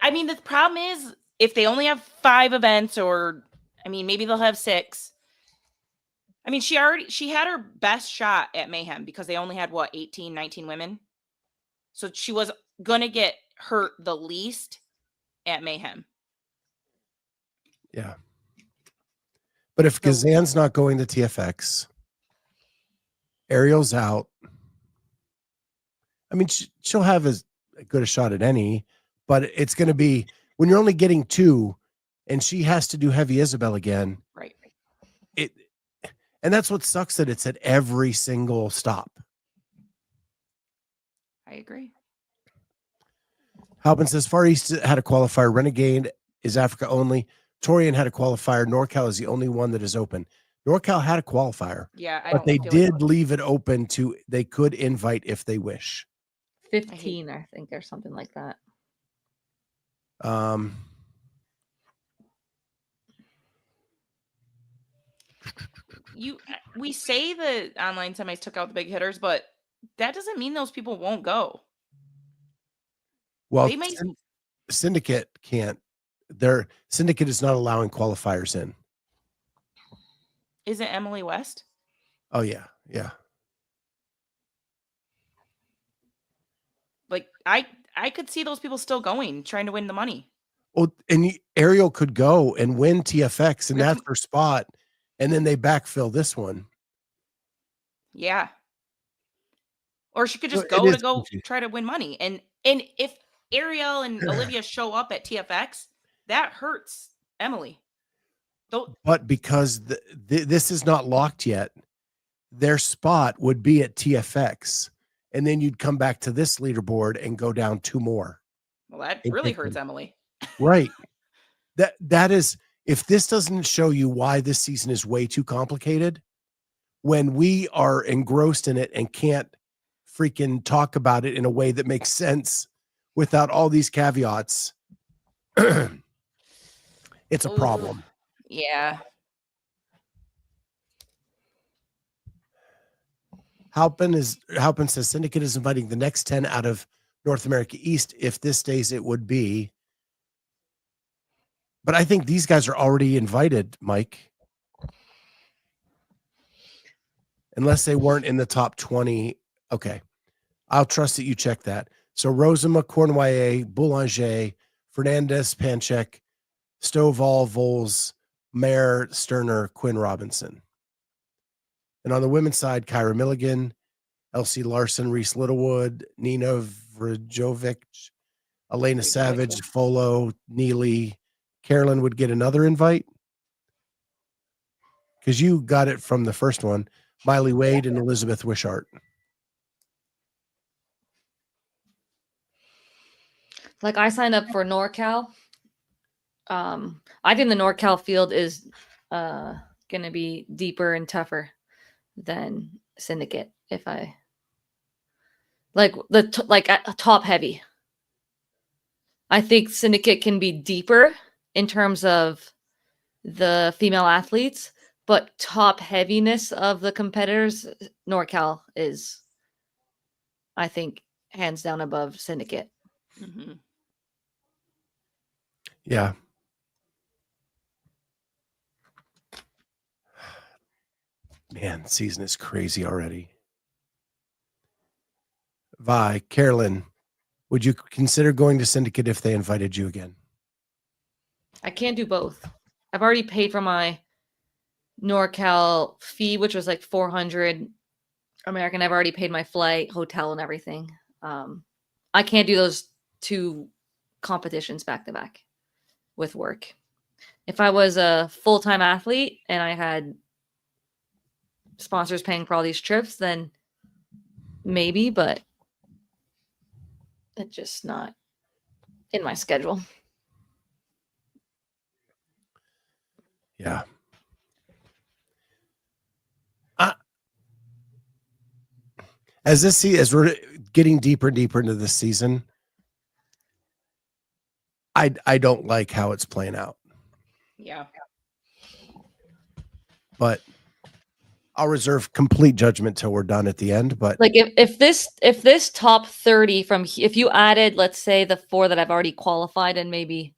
I mean, the problem is if they only have 5 events, or I mean, maybe they'll have 6. I mean, she had her best shot at Mayhem because they only had 18, 19 women. So she was going to get hurt the least at Mayhem. Yeah. But if Gazan's not going to TFX, Ariel's out. I mean, she'll have as good a shot at any, but it's going to be when you're only getting 2 and she has to do Heavy Isabel again. Right. And that's what sucks, that it's at every single stop. I agree. Halpin says Far East had a qualifier. Renegade is Africa only. Torian had a qualifier. NorCal is the only one that is open. NorCal had a qualifier. Yeah, but they did leave it open to, they could invite if they wish. 15, I think, or something like that. We say the online semis took out the big hitters, but that doesn't mean those people won't go. Well, Syndicate can't. Their Syndicate is not allowing qualifiers in. Isn't Emily West? Oh yeah, yeah. Like I could see those people still going, trying to win the money. Well, and Ariel could go and win TFX, and that's her spot, and then they backfill this one. Yeah. Or she could just try to win money. And if Ariel and Olivia show up at TFX, that hurts Emily. But because this is not locked yet, their spot would be at TFX, and then you'd come back to this leaderboard and go down 2 more. Well, that really hurts Emily. Right. That is, if this doesn't show you why this season is way too complicated, when we are engrossed in it and can't freaking talk about it in a way that makes sense without all these caveats, it's a Ooh, problem. Yeah. Halpin says Syndicate is inviting the next 10 out of North America East. If this stays, it would be. But I think these guys are already invited, Mike. Unless they weren't in the top 20. Okay. I'll trust that you check that. So Rosema, Cornwallis, Boulanger, Fernandez, Panchek, Stovall, Voles, Mayer, Sterner, Quinn Robinson. And on the women's side, Kyra Milligan, Elsie Larson, Reese Littlewood, Nina Vrajovic, Elena Savage, Folo, Neely. Carolyn would get another invite because you got it from the first one. Miley Wade and Elizabeth Wishart. Like I signed up for NorCal. I think the NorCal field is going to be deeper and tougher than Syndicate. If I like top heavy, I think Syndicate can be deeper in terms of the female athletes, but top heaviness of the competitors, NorCal is, I think, hands down above Syndicate. Mm-hmm. Yeah. Man, season is crazy already. Vi, Carolyn, would you consider going to Syndicate if they invited you again? I can't do both. I've already paid for my NorCal fee, which was like $400 American. I've already paid my flight, hotel, and everything. I can't do those two competitions back to back with work. If I was a full-time athlete and I had sponsors paying for all these trips, then maybe, but it's just not in my schedule. Yeah. As we're getting deeper and deeper into this season, I don't like how it's playing out. Yeah. But I'll reserve complete judgment till we're done at the end. But like if this top 30 if you added, let's say, the 4 that I've already qualified and maybe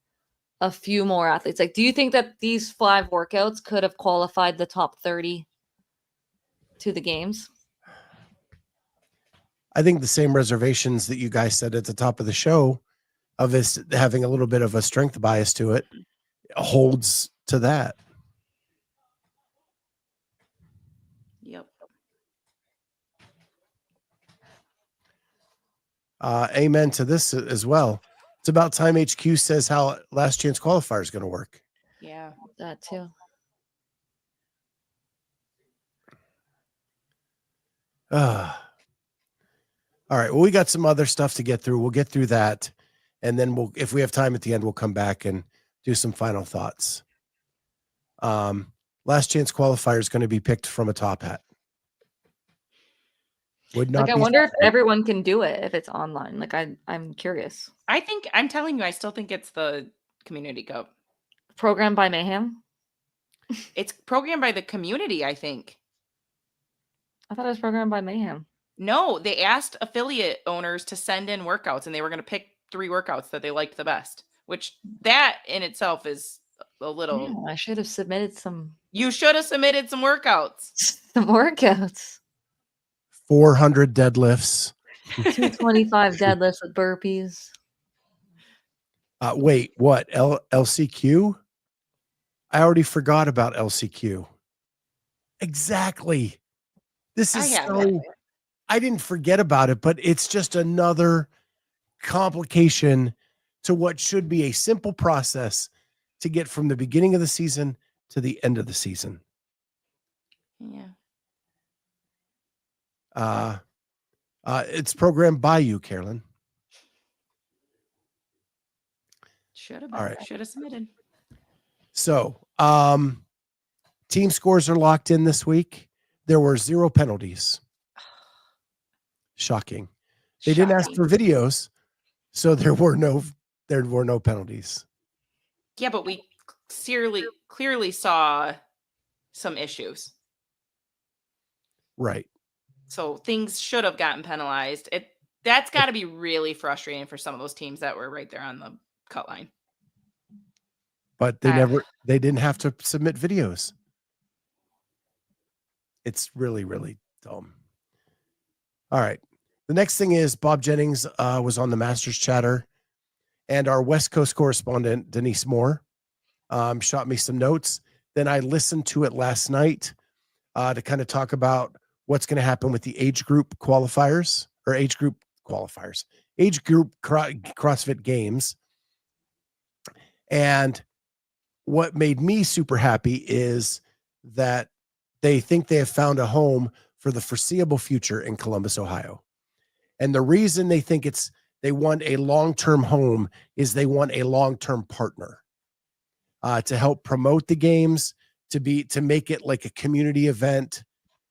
a few more athletes, like, do you think that these 5 workouts could have qualified the top 30 to the games? I think the same reservations that you guys said at the top of the show of this having a little bit of a strength bias to it holds to that. Yep. Amen to this as well. It's about time HQ says how last chance qualifier is going to work. Yeah. That too. All right. Well, we got some other stuff to get through. We'll get through that. And then if we have time at the end, we'll come back and do some final thoughts. Last chance qualifier is going to be picked from a top hat. Would not. Like, I wonder if everyone can do it if it's online. Like, I'm curious. I'm telling you, I still think it's the Community Cup. Programmed by Mayhem? It's programmed by the community, I think. I thought it was programmed by Mayhem. No, they asked affiliate owners to send in workouts, and they were going to pick 3 workouts that they liked the best, which that in itself is a little... Yeah, I should have submitted some... You should have submitted some workouts. Some workouts. 400 deadlifts. 225 deadlifts with burpees. Wait, what? LCQ? I already forgot about LCQ. Exactly. This is I didn't forget about it, but it's just another complication to what should be a simple process to get from the beginning of the season to the end of the season. Yeah. It's programmed by you, Carolyn. Should have All been. right. Should have submitted. So, team scores are locked in this week. There were 0 penalties. Shocking. They didn't ask for videos, so there were no penalties. Yeah, but we clearly saw some issues. Right. So things should have gotten penalized. That's got to be really frustrating for some of those teams that were right there on the cut line. But they didn't have to submit videos. It's really, really dumb. All right. The next thing is Bob Jennings was on the Masters chatter, and our West Coast correspondent, Denise Moore, shot me some notes. Then I listened to it last night to kind of talk about what's going to happen with the Age Group Qualifiers, Age Group CrossFit Games. And what made me super happy is that they think they have found a home for the foreseeable future in Columbus, Ohio. And the reason they think they want a long-term home is they want a long-term partner to help promote the games, to make it like a community event,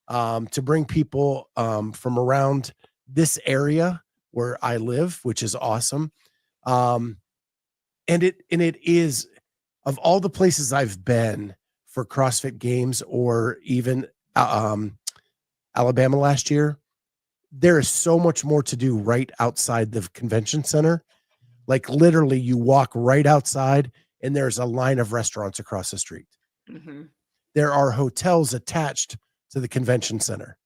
to bring people from around this area where I live, which is awesome. And it is, of all the places I've been for CrossFit Games or even Alabama last year, there is so much more to do right outside the convention center. Like literally you walk right outside and there's a line of restaurants across the street. Mm-hmm. There are hotels attached to the convention center.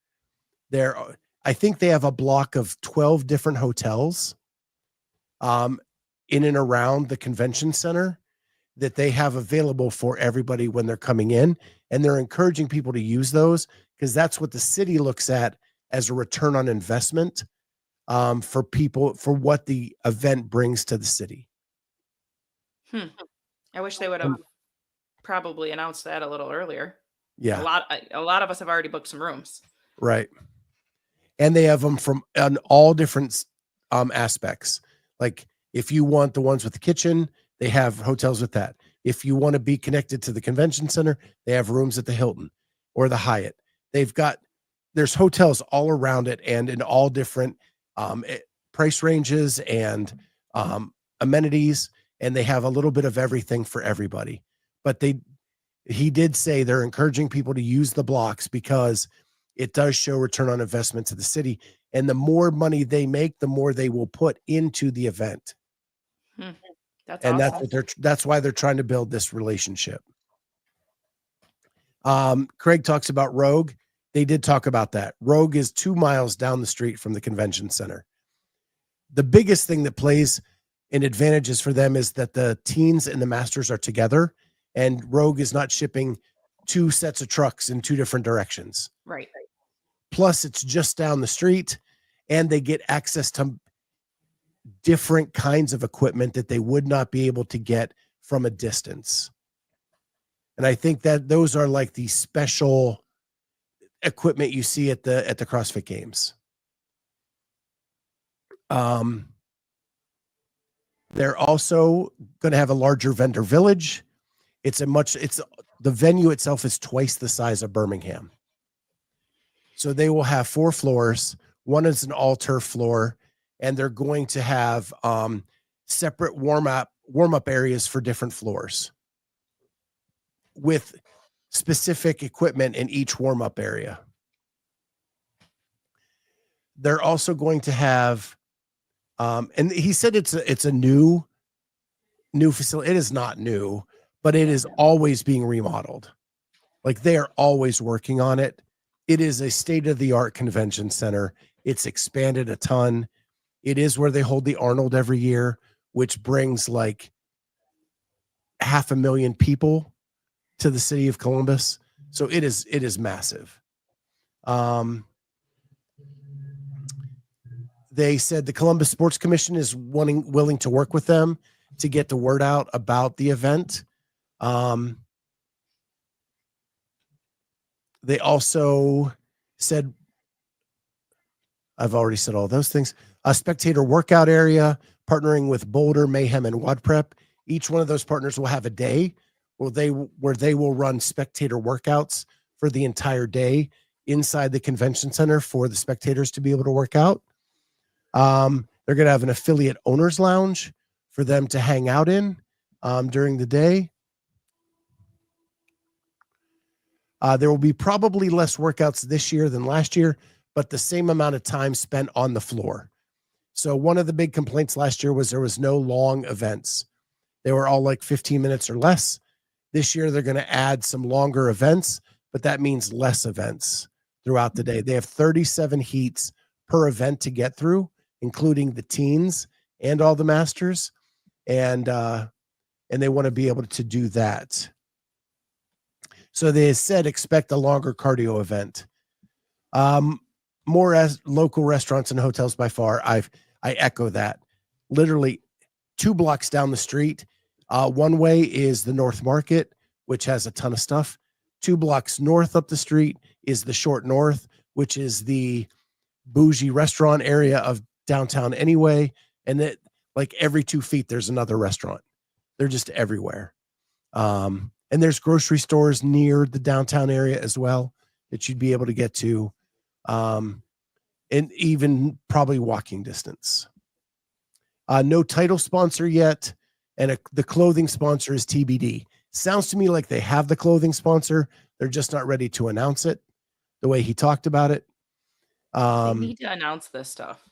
I think they have a block of 12 different hotels in and around the convention center that they have available for everybody when they're coming in. And they're encouraging people to use those because that's what the city looks at as a return on investment for people, for what the event brings to the city. I wish they would have probably announced that a little earlier. Yeah. A lot of us have already booked some rooms. Right. And they have them from on all different aspects. Like if you want the ones with the kitchen, they have hotels with that. If you want to be connected to the convention center, they have rooms at the Hilton or the Hyatt. There's hotels all around it and in all different price ranges and amenities. And they have a little bit of everything for everybody. But he did say they're encouraging people to use the blocks because it does show return on investment to the city. And the more money they make, the more they will put into the event. That's and awesome. that's why they're trying to build this relationship. Craig talks about Rogue. They did talk about that. Rogue is 2 miles down the street from the convention center. The biggest thing that plays in advantages for them is that the teens and the masters are together, and Rogue is not shipping 2 sets of trucks in 2 different directions. Right. Plus, it's just down the street, and they get access to different kinds of equipment that they would not be able to get from a distance. And I think that those are like the special equipment you see at the CrossFit Games. They're also going to have a larger vendor village. The venue itself is twice the size of Birmingham. So they will have 4 floors. One is an all turf floor, and they're going to have separate warm up areas for different floors with specific equipment in each warm up area. They're also going to have, and he said it's a new facility. It is not new, but it is always being remodeled. Like they are always working on it. It is a state-of-the-art convention center. It's expanded a ton. It is where they hold the Arnold every year, which brings like 500,000 people to the city of Columbus. So it is massive. They said the Columbus Sports Commission is willing to work with them to get the word out about the event. They also said, I've already said all those things, a spectator workout area, partnering with Boulder, Mayhem, and WOD Prep Each one of those partners will have a day where they will run spectator workouts for the entire day inside the convention center for the spectators to be able to work out. They're going to have an affiliate owners lounge for them to hang out in during the day. There will be probably less workouts this year than last year, but the same amount of time spent on the floor. So one of the big complaints last year was there was no long events. They were all like 15 minutes or less. This year, they're going to add some longer events, but that means less events throughout the day. They have 37 heats per event to get through, including the teens and all the masters. And they want to be able to do that. So they said, expect a longer cardio event. More as local restaurants and hotels by far. I echo that. Literally 2 blocks down the street. One way is the North Market, which has a ton of stuff. 2 blocks north up the street is the Short North, which is the bougie restaurant area of downtown anyway. And that, like, every 2 feet, there's another restaurant. They're just everywhere. And there's grocery stores near the downtown area as well that you'd be able to get to. And even probably walking distance. No title sponsor yet. And the clothing sponsor is TBD. Sounds to me like they have the clothing sponsor. They're just not ready to announce it the way he talked about it. They need to announce this stuff.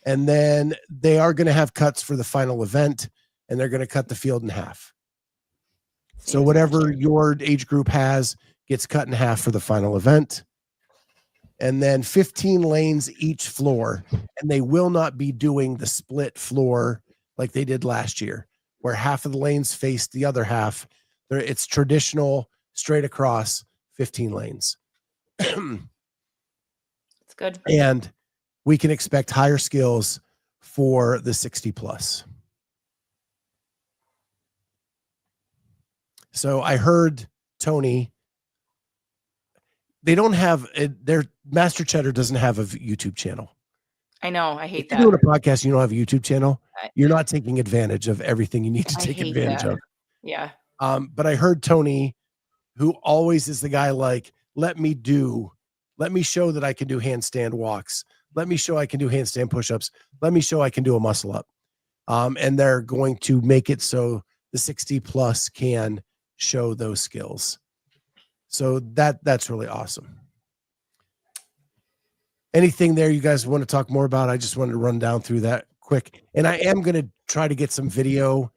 And then they are going to have cuts for the final event, and they're going to cut the field in half. So whatever your age group has gets cut in half for the final event. And then 15 lanes each floor. And they will not be doing the split floor like they did last year, where half of the lanes face the other half. It's traditional, straight across, 15 lanes. It's good. And we can expect higher skills for the 60 plus. So I heard Tony, they don't have their Master Cheddar doesn't have a YouTube channel. I know. I hate if that. You're doing a podcast, you don't have a YouTube channel. You're not taking advantage of everything you need to take advantage of. Yeah. But I heard Tony, who always is the guy like, let me show that I can do handstand walks. Let me show I can do handstand push-ups. Let me show I can do a muscle up. And they're going to make it so the 60 plus can show those skills. So that's really awesome. Anything there you guys want to talk more about? I just wanted to run down through that quick. And I am going to try to get some video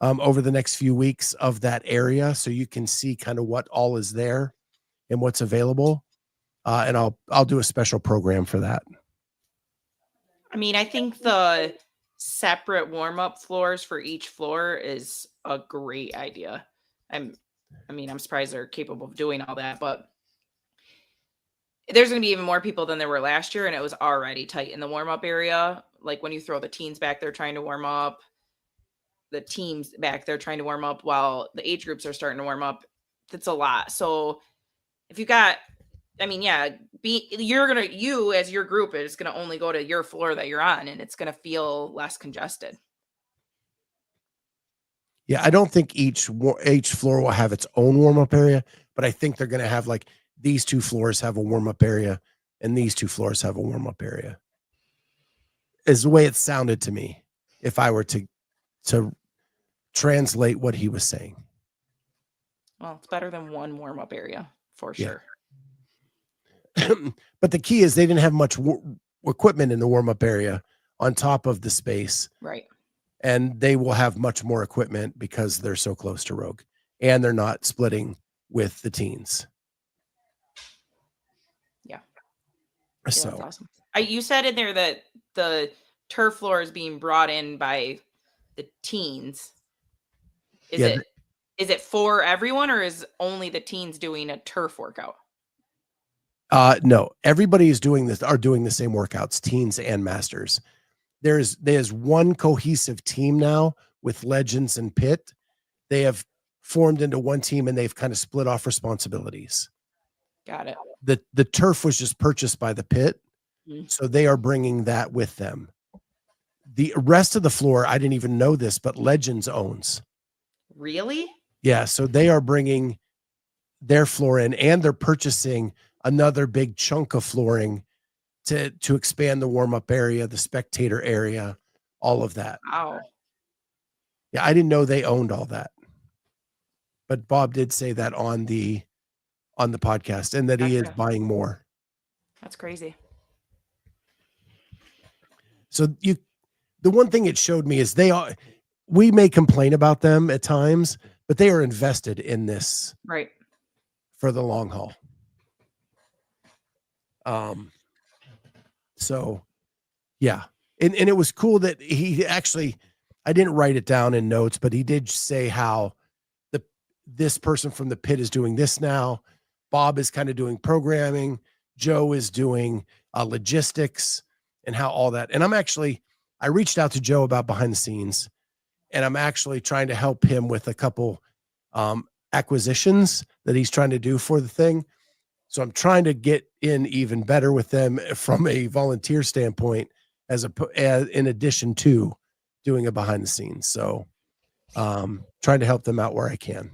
over the next few weeks of that area so you can see kind of what all is there and what's available. And I'll do a special program for that. I mean, I think the separate warm-up floors for each floor is a great idea. I'm surprised they're capable of doing all that, but there's going to be even more people than there were last year, and it was already tight in the warm-up area. Like when you throw the teens back, they're trying to warm up. The teams back, they're trying to warm up while the age groups are starting to warm up. That's a lot. So if you got, you as your group is going to only go to your floor that you're on, and it's going to feel less congested. Yeah, I don't think each floor will have its own warm-up area, but I think they're going to have like these 2 floors have a warm-up area and these 2 floors have a warm-up area. Is the way it sounded to me if I were to translate what he was saying. Well, it's better than one warm-up area for sure. But the key is they didn't have much equipment in the warm-up area on top of the space. Right. And they will have much more equipment because they're so close to Rogue and they're not splitting with the teens. Yeah. So that's awesome. You said in there that the turf floor is being brought in by the teens. Is it for everyone, or is only the teens doing a turf workout? No, everybody is doing the same workouts, teens and masters. There's one cohesive team now with Legends and Pitt. They have formed into one team and they've kind of split off responsibilities. Got it. The turf was just purchased by the Pitt, so they are bringing that with them. The rest of the floor, I didn't even know this, but Legends owns. Really? Yeah, so they are bringing their floor in, and they're purchasing another big chunk of flooring to expand the warm-up area, the spectator area, all of that. Wow. Yeah, I didn't know they owned all that. But Bob did say that on the podcast, and that he is Gotcha. buying more. That's crazy. So the one thing it showed me is we may complain about them at times, but they are invested in this Right. for the long haul. So yeah. And it was cool that he actually, I didn't write it down in notes, but he did say how this person from the pit is doing this now. Bob is kind of doing programming. Joe is doing logistics and how all that. And I reached out to Joe about behind the scenes, and I'm actually trying to help him with a couple acquisitions that he's trying to do for the thing. So I'm trying to get in even better with them from a volunteer standpoint, as in addition to doing a behind the scenes. So trying to help them out where I can.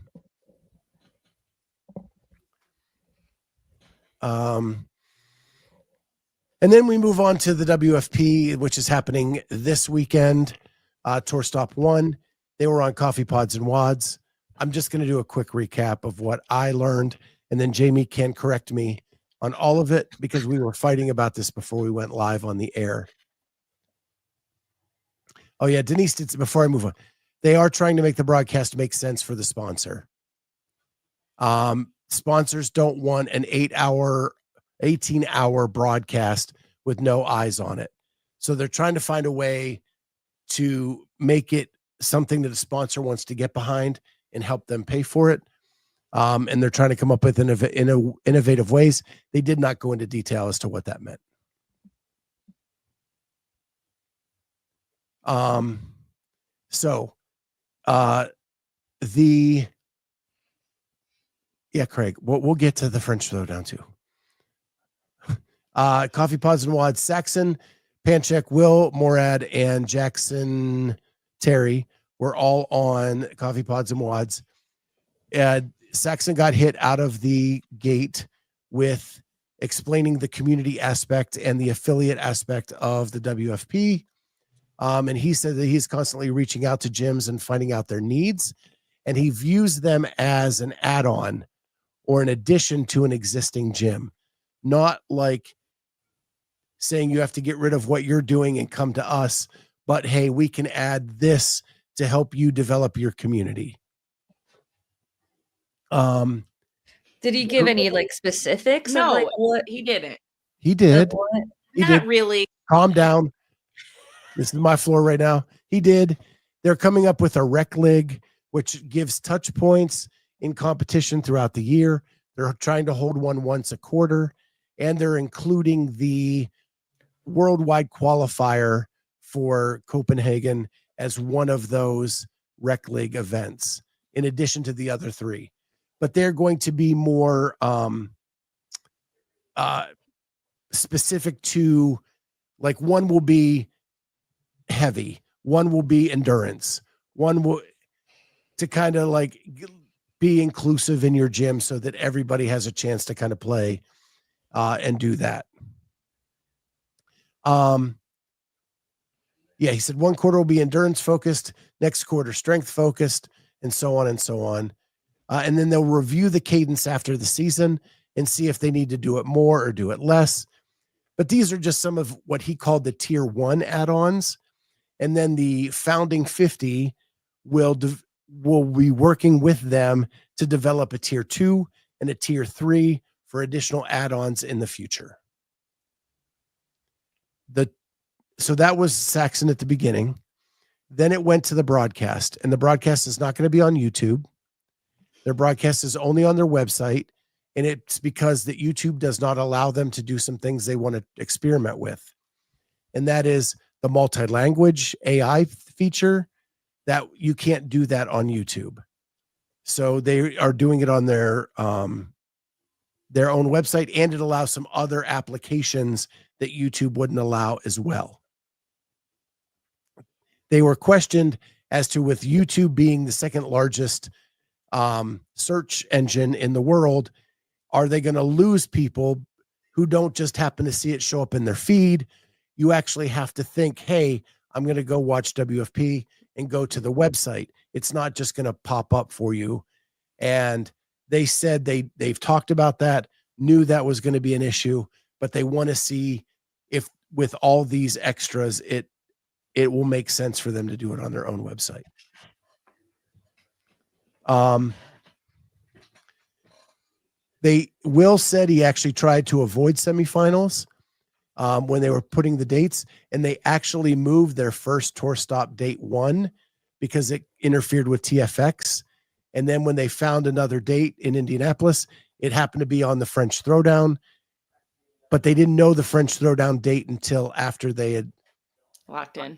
And then we move on to the WFP, which is happening this weekend. Tour Stop 1. They were on Coffee Pods and WODS. I'm just going to do a quick recap of what I learned, and then Jamie can correct me on all of it, because we were fighting about this before we went live on the air. Oh yeah, Denise, before I move on, they are trying to make the broadcast make sense for the sponsor. Sponsors don't want an 18-hour broadcast with no eyes on it. So they're trying to find a way to make it something that a sponsor wants to get behind and help them pay for it. And they're trying to come up with innovative ways. They did not go into detail as to what that meant. Craig, we'll get to the French Throwdown too. Coffee Pods and WODS, Saxon, Panchek, Will, Morad, and Jackson Terry were all on Coffee Pods and WODS. Saxon got hit out of the gate with explaining the community aspect and the affiliate aspect of the WFP. And he said that he's constantly reaching out to gyms and finding out their needs. And he views them as an add-on or an addition to an existing gym, not like saying you have to get rid of what you're doing and come to us, but hey, we can add this to help you develop your community. Did he give any like specifics? No, of, like, what he didn't. He did. He Not did. really. Calm down. This is my floor right now. He did. They're coming up with a rec league, which gives touch points in competition throughout the year. They're trying to hold one once a quarter, and they're including the worldwide qualifier for Copenhagen as one of those rec league events, in addition to the other three. But they're going to be more specific to, like, one will be heavy, one will be endurance, one will, to kind of like be inclusive in your gym so that everybody has a chance to kind of play and do that. Yeah, he said one quarter will be endurance focused, next quarter strength focused, and so on and so on. And then they'll review the cadence after the season and see if they need to do it more or do it less. But these are just some of what he called the tier 1 add-ons. And then the founding 50 will be working with them to develop a tier 2 and a tier 3 for additional add-ons in the future. So that was Saxon at the beginning. Then it went to the broadcast, and the broadcast is not going to be on YouTube. Their broadcast is only on their website, and it's because that YouTube does not allow them to do some things they want to experiment with. And that is the multi-language AI feature, that you can't do that on YouTube. So they are doing it on their own website, and it allows some other applications that YouTube wouldn't allow as well. they were questioned as to, with YouTube being the second largest search engine in the world, are they going to lose people who don't just happen to see it show up in their feed? You actually have to think, hey, I'm going to go watch WFP and go to the website. It's not just going to pop up for you. And they said they've talked about that, knew that was going to be an issue, but they want to see if with all these extras, it will make sense for them to do it on their own website. Will said he actually tried to avoid semifinals when they were putting the dates, and they actually moved their first tour stop date 1 because it interfered with TFX. And then when they found another date in Indianapolis, it happened to be on the French Throwdown, but they didn't know the French Throwdown date until after they had Locked in.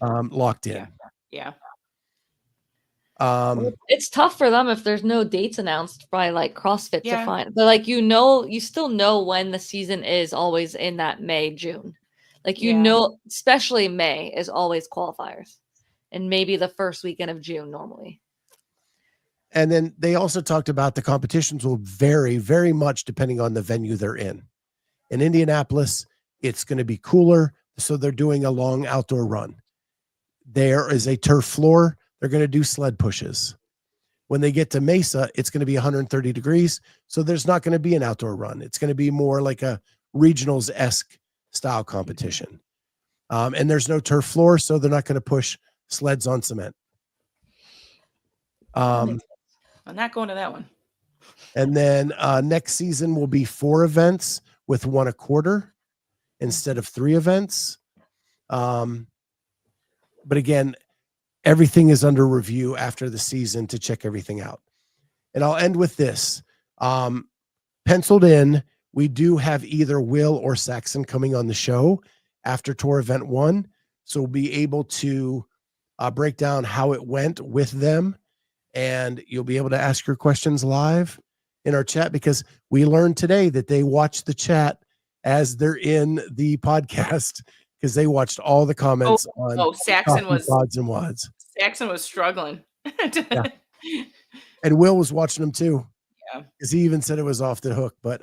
Yeah. Yeah. It's tough for them if there's no dates announced by like CrossFit Yeah. to find, but like, you still know when the season is always in that May, June. Like, Yeah. especially May is always qualifiers, and maybe the first weekend of June normally. And then they also talked about the competitions will vary very much depending on the venue they're in. In Indianapolis, it's going to be cooler, so they're doing a long outdoor run. There is a turf floor. They're going to do sled pushes. When they get to Mesa, it's going to be 130 degrees, so there's not going to be an outdoor run. It's going to be more like a regionals-esque style competition. And there's no turf floor, so they're not going to push sleds on cement. I'm not going to that one. And then next season will be 4 events with 1 a quarter instead of 3 events. But again, everything is under review after the season to check everything out. And I'll end with this. Penciled in, we do have either Will or Saxon coming on the show after tour event 1. So we'll be able to break down how it went with them. And you'll be able to ask your questions live in our chat, because we learned today that they watch the chat as they're in the podcast, because they watched all the comments on Saxon was WODS and WODS. Saxon was struggling. Yeah. And Will was watching them too. Yeah. Because he even said it was off the hook. But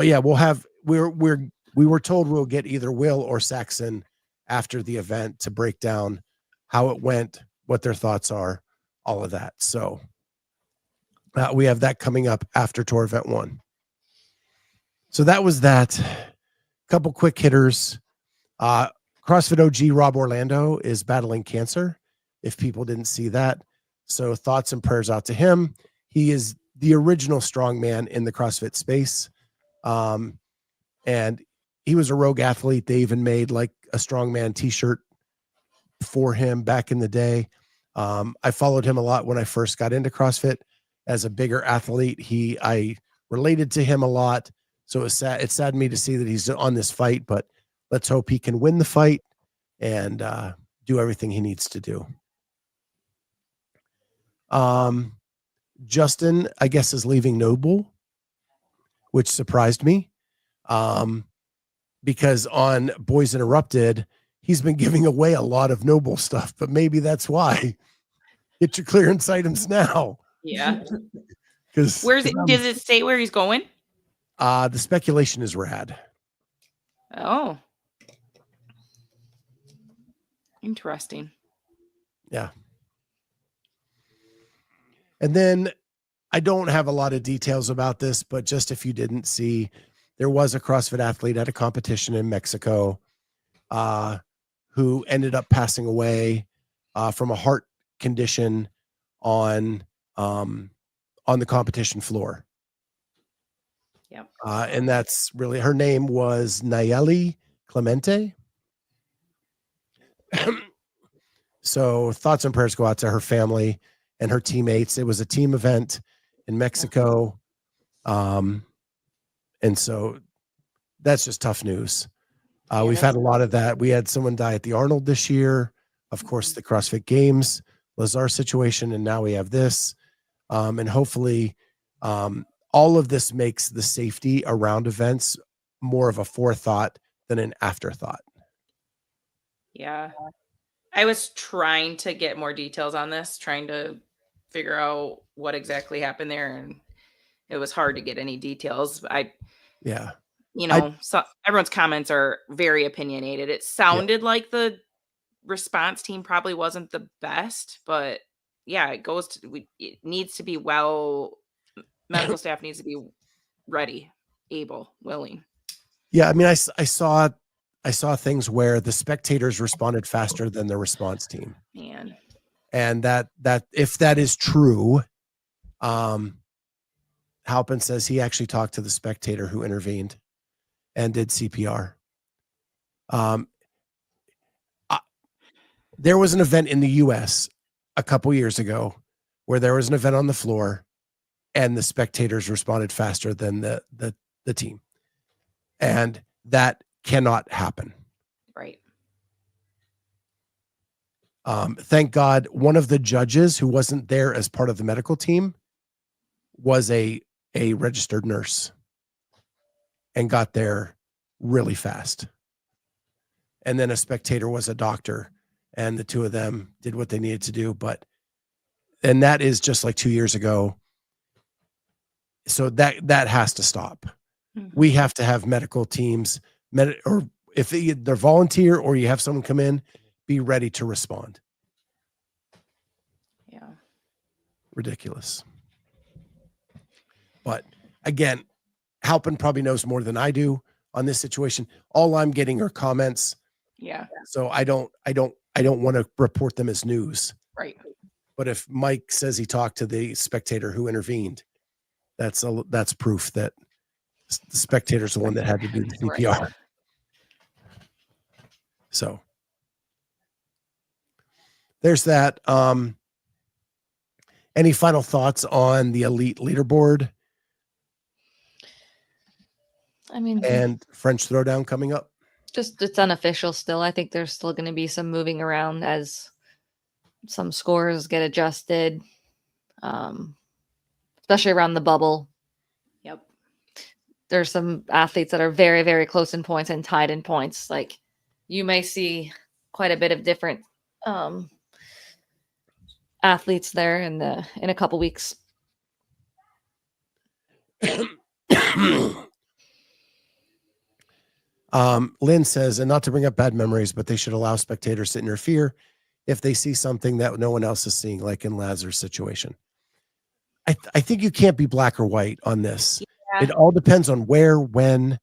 yeah, we were told we'll get either Will or Saxon after the event to break down how it went, what their thoughts are, all of that. So we have that coming up after tour event 1. So that was that. Couple quick hitters. CrossFit OG Rob Orlando is battling cancer, if people didn't see that. So thoughts and prayers out to him. He is the original strongman in the CrossFit space. And he was a rogue athlete. They even made like a strongman t-shirt for him back in the day. I followed him a lot when I first got into CrossFit as a bigger athlete. I related to him a lot. So it saddened me to see that he's on this fight, but let's hope he can win the fight and do everything he needs to do. Justin, I guess, is leaving Noble, which surprised me. Because on Boys Interrupted, he's been giving away a lot of Noble stuff, but maybe that's why. Get your clearance items now. Yeah. Because does it say where he's going? The speculation is rad. Oh. Interesting. Yeah. And then I don't have a lot of details about this, but just if you didn't see, there was a CrossFit athlete at a competition in Mexico who ended up passing away from a heart condition on the competition floor. Yep. And that's really, her name was Nayeli Clemente. So thoughts and prayers go out to her family and her teammates. It was a team event in Mexico. And so that's just tough news. We've had a lot of that. We had someone die at the Arnold this year. Of course, the CrossFit Games, Lazar situation, and now we have this. And hopefully all of this makes the safety around events more of a forethought than an afterthought. Yeah. I was trying to get more details on this, trying to figure out what exactly happened there, and it was hard to get any details. Yeah. So everyone's comments are very opinionated. It sounded like the response team probably wasn't the best, but yeah, it needs to be medical staff needs to be ready, able, willing. Yeah. I mean, I saw things where the spectators responded faster than the response team. Man. And that if that is true, Halpin says he actually talked to the spectator who intervened and did CPR. There was an event in the US a couple years ago where there was an event on the floor and the spectators responded faster than the team. And that cannot happen. Right. Thank God one of the judges who wasn't there as part of the medical team was a registered nurse and got there really fast. And then a spectator was a doctor, and the two of them did what they needed to do. And that is just like 2 years ago. So that has to stop. Mm-hmm. We have to have medical teams, or if they're volunteer or you have someone come in, be ready to respond. Yeah. Ridiculous. But again, Halpin probably knows more than I do on this situation. All I'm getting are comments. Yeah. So I don't want to report them as news. Right. But if Mike says he talked to the spectator who intervened, that's proof that the spectator's the one that had to do the CPR. Right. So there's that. Any final thoughts on the elite leaderboard? I mean, and French Throwdown coming up? Just it's unofficial still. I think there's still going to be some moving around as some scores get adjusted, especially around the bubble. Yep. There's some athletes that are very, very close in points and tied in points. Like you may see quite a bit of different athletes there in a couple weeks. Lynn says, and not to bring up bad memories, but they should allow spectators to interfere if they see something that no one else is seeing, like in Lazar's situation. I think you can't be black or white on this. Yeah. It all depends on where, when,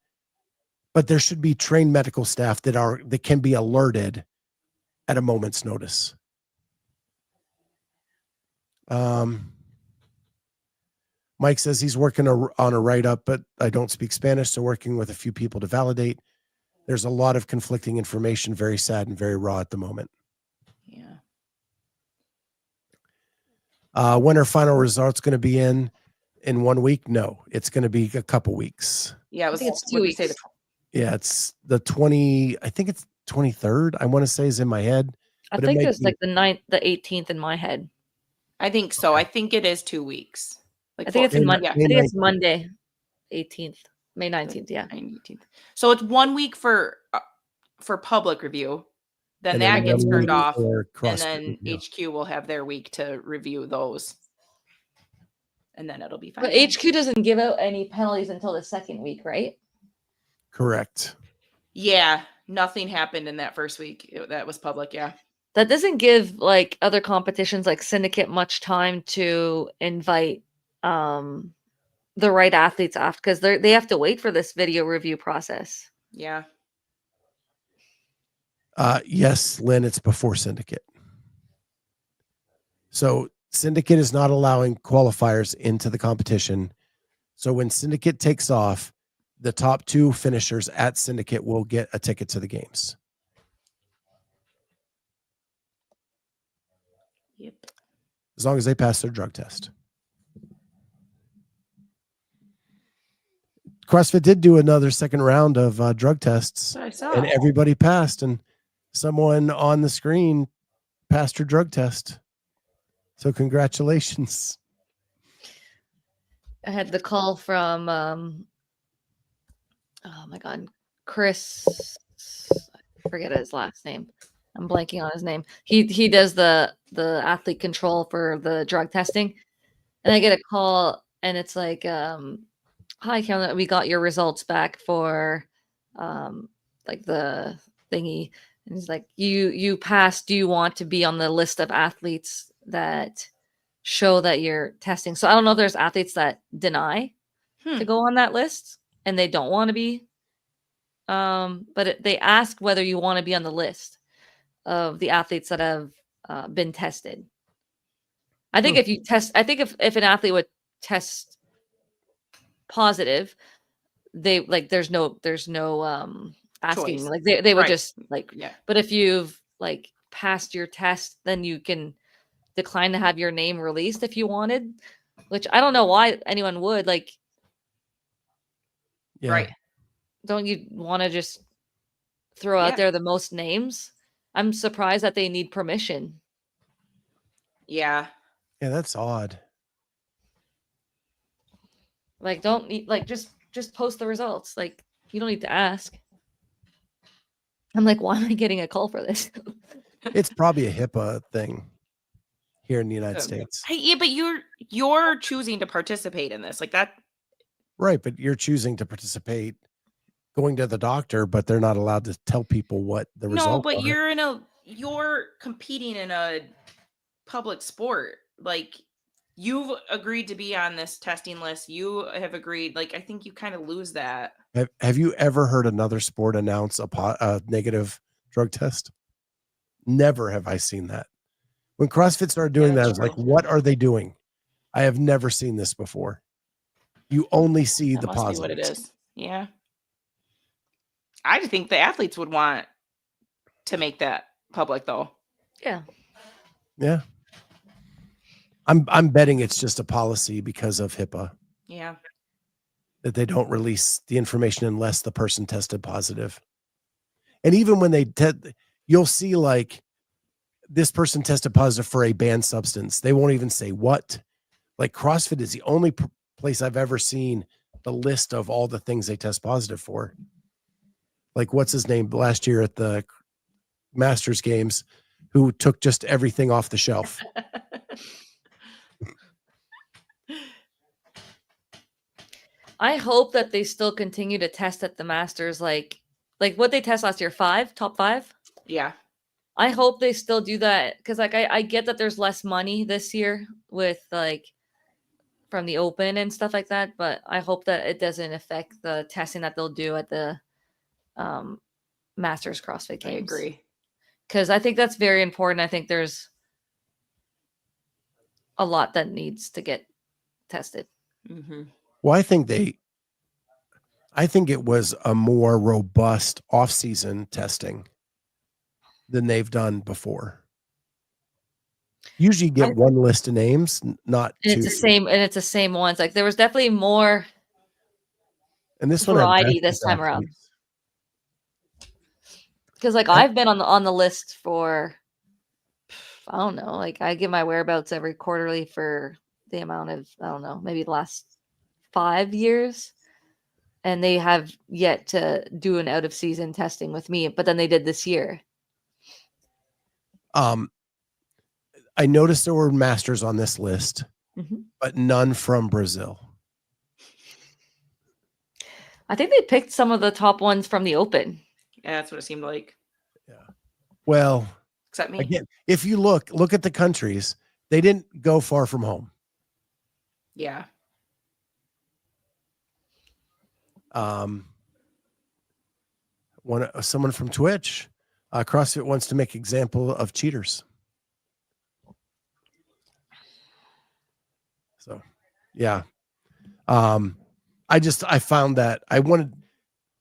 but there should be trained medical staff that can be alerted at a moment's notice. Mike says he's working on a write-up, but I don't speak Spanish, so working with a few people to validate. There's a lot of conflicting information, very sad and very raw at the moment. Yeah. When are final results going to be in 1 week? No, it's going to be a couple weeks. Yeah, it's 2 weeks. Yeah, it's the 20. I think it's 23rd. I want to say is in my head. I think there's like the 9th, the 18th in my head. I think so. I think it is 2 weeks. Like I think it's Monday. I think it's Monday, 18th, May 19th. Yeah, 19th. So it's 1 week for public review. Then that gets turned off, and then HQ will have their week to review those, and then it'll be fine. But HQ doesn't give out any penalties until the second week, right? Correct. Yeah, nothing happened in that first week. That was public. Yeah. That doesn't give like other competitions like Syndicate much time to invite the right athletes off because they have to wait for this video review process. Yeah. Yes, Lynn, it's before Syndicate. So Syndicate is not allowing qualifiers into the competition. So when Syndicate takes off, the top 2 finishers at Syndicate will get a ticket to the games. Yep. As long as they pass their drug test. CrossFit did do another second round of drug tests. I saw. And everybody passed, and someone on the screen passed her drug test. So congratulations. I had the call from oh my God, Chris, I forget his last name. I'm blanking on his name. He does the athlete control for the drug testing, and I get a call, and it's like, "Hi, Caroline, we got your results back for, like the thingy." And he's like, "You passed. Do you want to be on the list of athletes that show that you're testing?" So I don't know if there's athletes that deny to go on that list and they don't want to be. But they ask whether you want to be on the list of the athletes that have been tested. I think I think if an athlete would test positive, they like there's no asking, Choice. like they would Right. just like, Yeah. but if you've like passed your test, then you can decline to have your name released if you wanted, which I don't know why anyone would. Like, Yeah. Right. don't you want to just throw out Yeah. there the most names? I'm surprised that they need permission. Yeah. Yeah, that's odd. Like, don't need, like, just post the results. Like, you don't need to ask. I'm like, why am I getting a call for this? It's probably a HIPAA thing here in the United States. Hey, yeah, but you're choosing to participate in this, like that. Right, but you're choosing to participate going to the doctor, but they're not allowed to tell people what the No, results but are. you're competing in a public sport. Like, you've agreed to be on this testing list. You have agreed. Like, I think you kind of lose that. Have you ever heard another sport announce a negative drug test? Never have I seen that. When CrossFit started doing that, I was like, what are they doing? I have never seen this before. You only see That the must be what it positives. is. Yeah. I think the athletes would want to make that public, though. Yeah. Yeah. I'm betting it's just a policy because of HIPAA Yeah. that they don't release the information unless the person tested positive. And even when they you'll see like this person tested positive for a banned substance. They won't even say what. Like CrossFit is the only place I've ever seen the list of all the things they test positive for. Like what's his name last year at the Masters Games, who took just everything off the shelf. I hope that they still continue to test at the Masters, like what they test last year, top five. Yeah. I hope they still do that, because like I get that there's less money this year with like from the Open and stuff like that, but I hope that it doesn't affect the testing that they'll do at the Masters CrossFit Games. I agree. Because I think that's very important. I think there's a lot that needs to get tested. Mm-hmm. Well, I think it was a more robust off-season testing than they've done before. Usually you get one list of names, not two. It's the same ones. Like there was definitely more and this variety this time around. Because like I've been on the list for, I don't know, like I give my whereabouts every quarterly for the amount of, I don't know, maybe the last 5 years. And they have yet to do an out of season testing with me, but then they did this year. I noticed there were masters on this list, but none from Brazil. I think they picked some of the top ones from the Open. Yeah, that's what it seemed like. Yeah. Well, except me. Again, if you look at the countries, they didn't go far from home. Yeah. Someone from Twitch, CrossFit wants to make example of cheaters. So, yeah. I found that I wanted,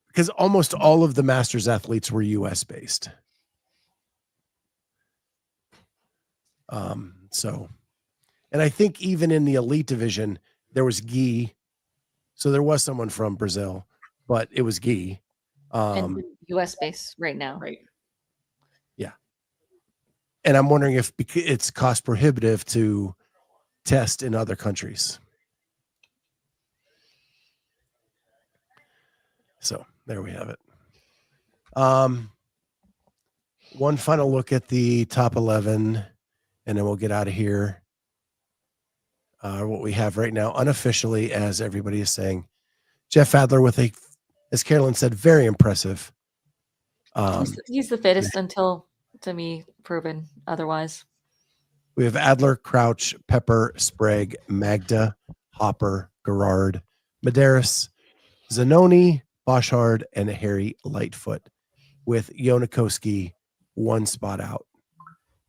because almost all of the Masters athletes were US based. So, and I think even in the elite division, there was Guy. So there was someone from Brazil, but it was Guy. And US based right now. Right. Yeah. And I'm wondering if it's cost prohibitive to test in other countries. So there we have it. One final look at the top 11, and then we'll get out of here. What we have right now, unofficially, as everybody is saying, Jeff Adler with a, as Carolyne said, very impressive. He's the fittest until, to me, proven otherwise. We have Adler, Crouch, Pepper, Sprague, Magda, Hopper, Gerard, Medeiros, Zanoni, Boschard, and Harry Lightfoot, with Jonakowski one spot out,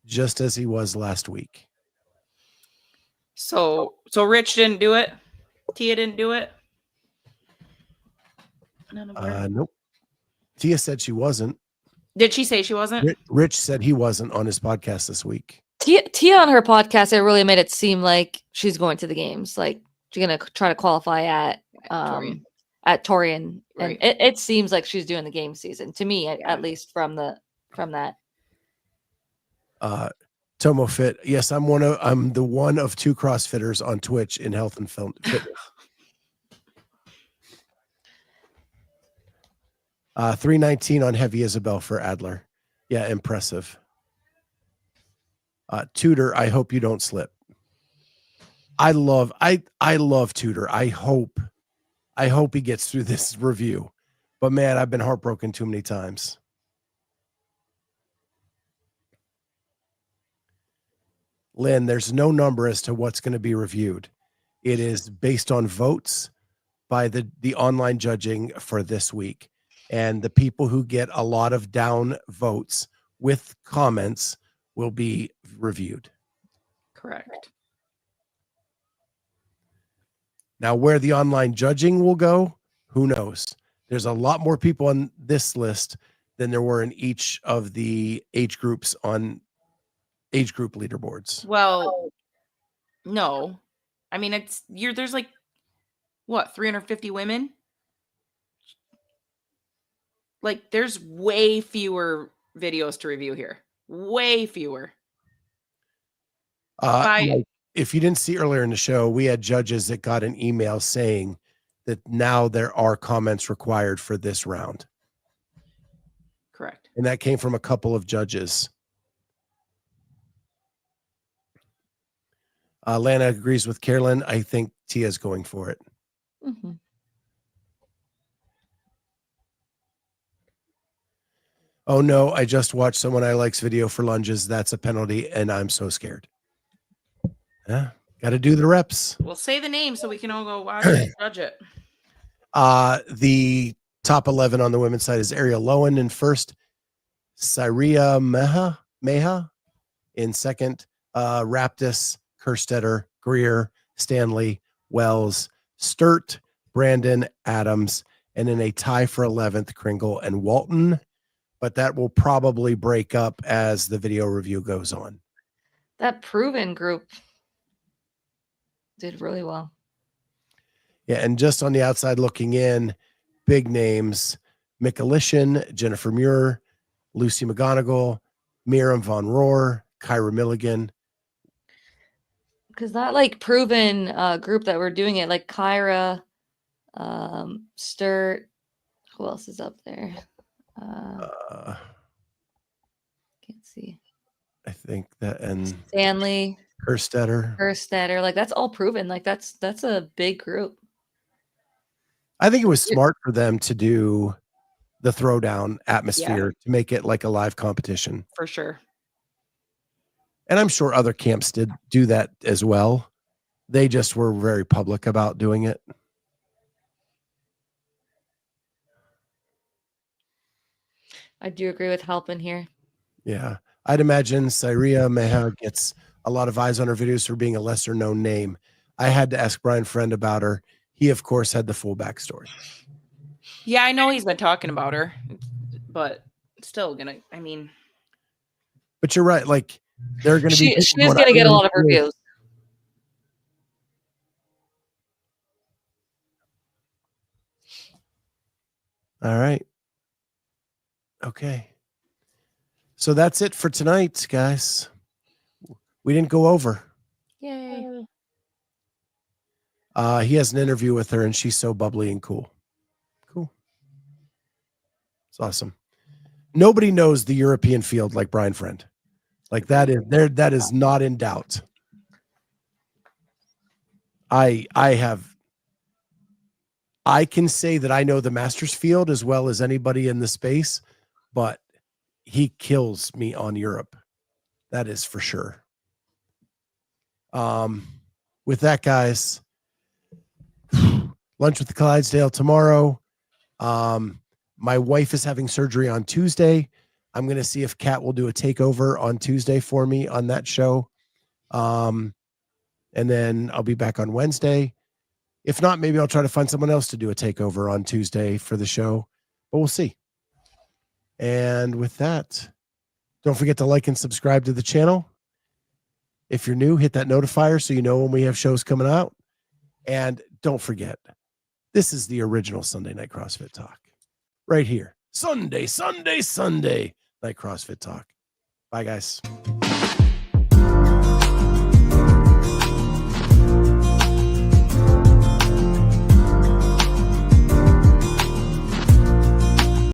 just as he was last week. So Rich didn't do it. Tia didn't do it. None of them. Nope. Tia said she wasn't. Did she say she wasn't? Rich said he wasn't on his podcast this week. Tia on her podcast, it really made it seem like she's going to the games. Like she's gonna try to qualify at Torian, Right. and it seems like she's doing the game season to me, at least from that. Tomo Fit. Yes, I'm the one of two CrossFitters on Twitch in health and fitness. 319 on Heavy Isabel for Adler. Yeah, impressive. Tudor, I hope you don't slip. I love Tudor. I hope he gets through this review. But man, I've been heartbroken too many times. Lynn, there's no number as to what's going to be reviewed. It is based on votes by the online judging for this week. And the people who get a lot of down votes with comments will be reviewed. Correct. Now, where the online judging will go, who knows? There's a lot more people on this list than there were in each of the age groups on age group leaderboards. Well, no. I mean, there's like, what, 350 women? Like, there's way fewer videos to review here. Way fewer. If you didn't see earlier in the show, we had judges that got an email saying that now there are comments required for this round. Correct. And that came from a couple of judges. Lana agrees with Carolyne. I think Tia's going for it. Mm-hmm. Oh no, I just watched someone I like's video for lunges. That's a penalty, and I'm so scared. Yeah, got to do the reps. We'll say the name so we can all go watch it and judge it. The top 11 on the women's side is Ariel Lowen in first, Syria Meha in second, Raptis, Kerstetter, Greer, Stanley, Wells, Sturt, Brandon, Adams, and in a tie for 11th, Kringle and Walton. But that will probably break up as the video review goes on. That proven group did really well. Yeah, and just on the outside looking in, big names, Mikulishin, Jennifer Muir, Lucy McGonigal, Miriam Von Rohr, Kyra Milligan. Because that like proven group that we're doing it, like Kyra, Sturt, who else is up there? Can't see. I think that, and Stanley, Kerstetter, like that's all proven. Like that's a big group. I think it was smart for them to do the throwdown atmosphere to make it like a live competition. For sure. And I'm sure other camps did do that as well. They just were very public about doing it. I do agree with Halpin here. Yeah. I'd imagine Syria Meha gets a lot of eyes on her videos for being a lesser known name. I had to ask Brian Friend about her. He, of course, had the full backstory. Yeah, I know he's been talking about her, but still But you're right. Like, they're going to be. She is going to get a lot of reviews. All right. Okay. So that's it for tonight, guys. We didn't go over. Yay. He has an interview with her, and she's so bubbly and cool. Cool. It's awesome. Nobody knows the European field like Brian Friend. Like that is there. That is not in doubt. I can say that I know the Masters field as well as anybody in the space, but he kills me on Europe. That is for sure. With that, guys, lunch with the Clydesdale tomorrow. My wife is having surgery on Tuesday. I'm going to see if Kat will do a takeover on Tuesday for me on that show. And then I'll be back on Wednesday. If not, maybe I'll try to find someone else to do a takeover on Tuesday for the show, but we'll see. And with that, don't forget to like and subscribe to the channel. If you're new, hit that notifier so you know when we have shows coming out. And don't forget, this is the original Sunday Night CrossFit Talk. Right here. Sunday Night CrossFit Talk. Bye, guys.